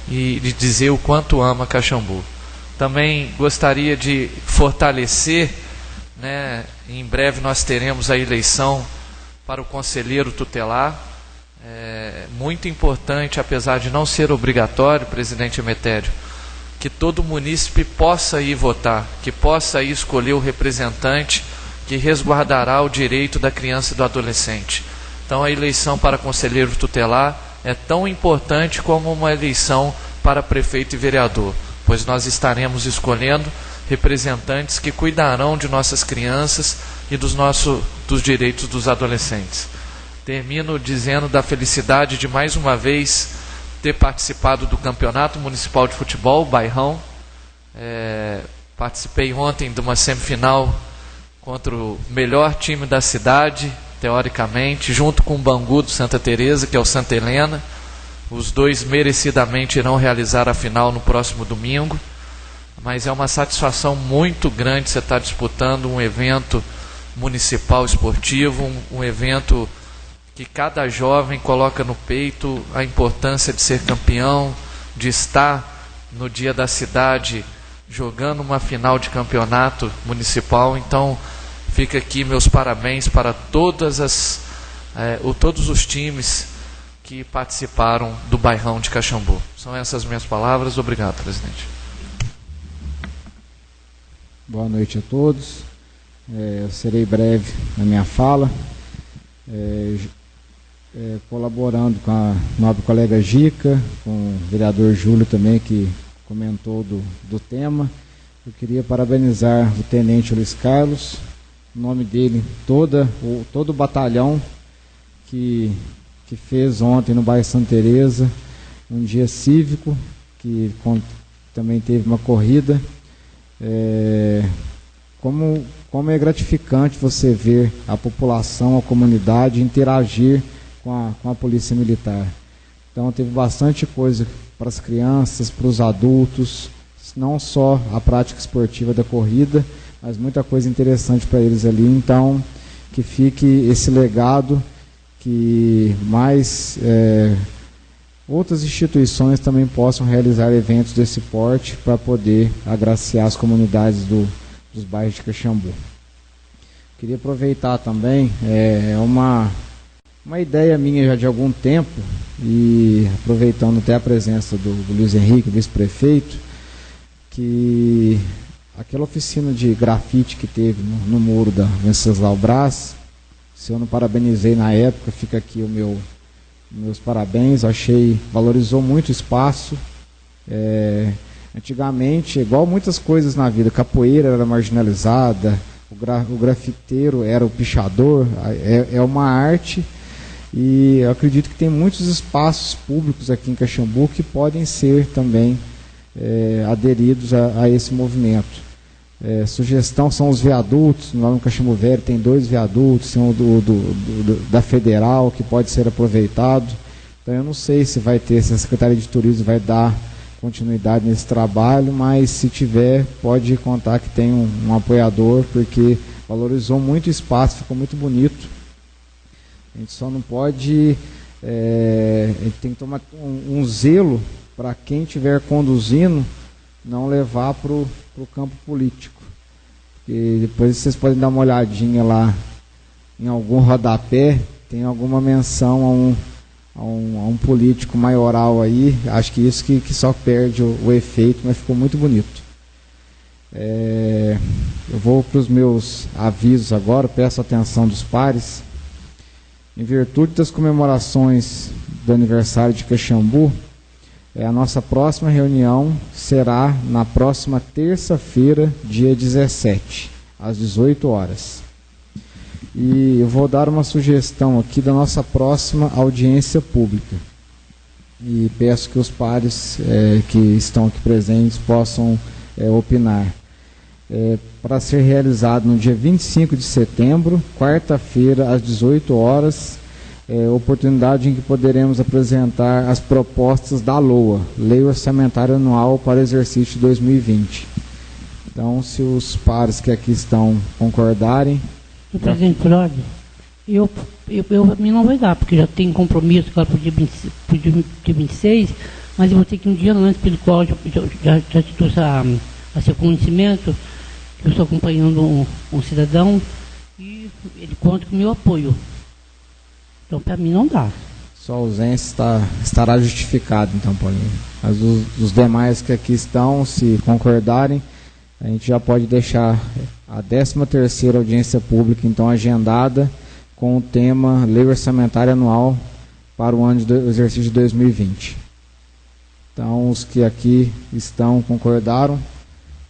e dizer o quanto ama Caxambu. Também gostaria de fortalecer, né, em breve nós teremos a eleição para o conselheiro tutelar. Muito importante, apesar de não ser obrigatório, presidente Emetério, que todo munícipe possa ir votar, que possa ir escolher o representante que resguardará o direito da criança e do adolescente. Então a eleição para conselheiro tutelar é tão importante como uma eleição para prefeito e vereador, pois nós estaremos escolhendo representantes que cuidarão de nossas crianças e dos direitos dos adolescentes. Termino dizendo da felicidade de mais uma vez ter participado do Campeonato Municipal de Futebol, Bairrão. Participei ontem de uma semifinal contra o melhor time da cidade, teoricamente, junto com o Bangu do Santa Teresa, que é o Santa Helena. Os dois merecidamente irão realizar a final no próximo domingo. Mas é uma satisfação muito grande você estar disputando um evento municipal esportivo, um evento que cada jovem coloca no peito a importância de ser campeão, de estar no dia da cidade jogando uma final de campeonato municipal. Então fica aqui meus parabéns para todos os times que participaram do Bairrão de Caxambu. São essas minhas palavras. Obrigado, presidente. Boa noite a todos. Eu serei breve na minha fala. Colaborando com a nobre colega Gica, com o vereador Júlio também, que comentou do tema. Eu queria parabenizar o tenente Luiz Carlos, em nome dele, todo o batalhão que fez ontem no bairro Santa Teresa um dia cívico, que também teve uma corrida. Como é gratificante você ver a população, a comunidade interagir com a polícia militar. Então teve bastante coisa para as crianças, para os adultos, não só a prática esportiva da corrida, mas muita coisa interessante para eles ali. Então que fique esse legado, que mais outras instituições também possam realizar eventos desse porte para poder agraciar as comunidades dos bairros de Caxambu. Queria aproveitar também, uma ideia minha já de algum tempo, e aproveitando até a presença do Luiz Henrique, vice-prefeito, que aquela oficina de grafite que teve no muro da Venceslau Brás, se eu não parabenizei na época, fica aqui meus parabéns. Valorizou muito o espaço. Antigamente, igual muitas coisas na vida, capoeira era marginalizada, o grafiteiro era o pichador, é uma arte. E eu acredito que tem muitos espaços públicos aqui em Caxambu que podem ser também aderidos a esse movimento. Sugestão são os viadutos. Lá no Caxambu Velho tem 2 viadutos, tem da Federal, que pode ser aproveitado. Então eu não sei se a Secretaria de Turismo vai dar continuidade nesse trabalho, mas se tiver, pode contar que tem um apoiador, porque valorizou muito o espaço, ficou muito bonito. A gente só não pode, a gente tem que tomar um zelo para quem estiver conduzindo, não levar para o campo político. E depois vocês podem dar uma olhadinha lá em algum rodapé, tem alguma menção a um político maioral aí. Acho que isso que só perde o efeito, mas ficou muito bonito. Eu vou para os meus avisos agora, peço a atenção dos pares. Em virtude das comemorações do aniversário de Caxambu, a nossa próxima reunião será na próxima terça-feira, dia 17, às 18 horas. E eu vou dar uma sugestão aqui da nossa próxima audiência pública. E peço que os pares que estão aqui presentes possam opinar. Para ser realizado no dia 25 de setembro, quarta-feira, às 18 horas, oportunidade em que poderemos apresentar as propostas da LOA, Lei Orçamentária Anual para o exercício de 2020. Então, se os pares que aqui estão concordarem... Presidente, por ordem, a mim não vai dar, porque já tem compromisso agora para o dia 26, mas eu vou ter que um dia antes, pelo qual já te trouxe a seu conhecimento, que eu estou acompanhando um cidadão e ele conta com o meu apoio. Então, para mim, não dá. Sua ausência estará justificada, então, Paulinho. Mas os demais que aqui estão, se concordarem, a gente já pode deixar a 13ª audiência pública, então, agendada com o tema Lei Orçamentária Anual para o ano do exercício de 2020. Então, os que aqui estão, concordaram,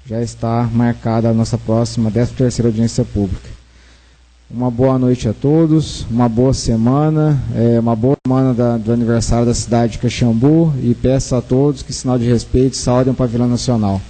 já está marcada a nossa próxima 13ª audiência pública. Uma boa noite a todos, uma boa semana do aniversário da cidade de Caxambu, e peço a todos que, sinal de respeito, saudem o pavilhão nacional.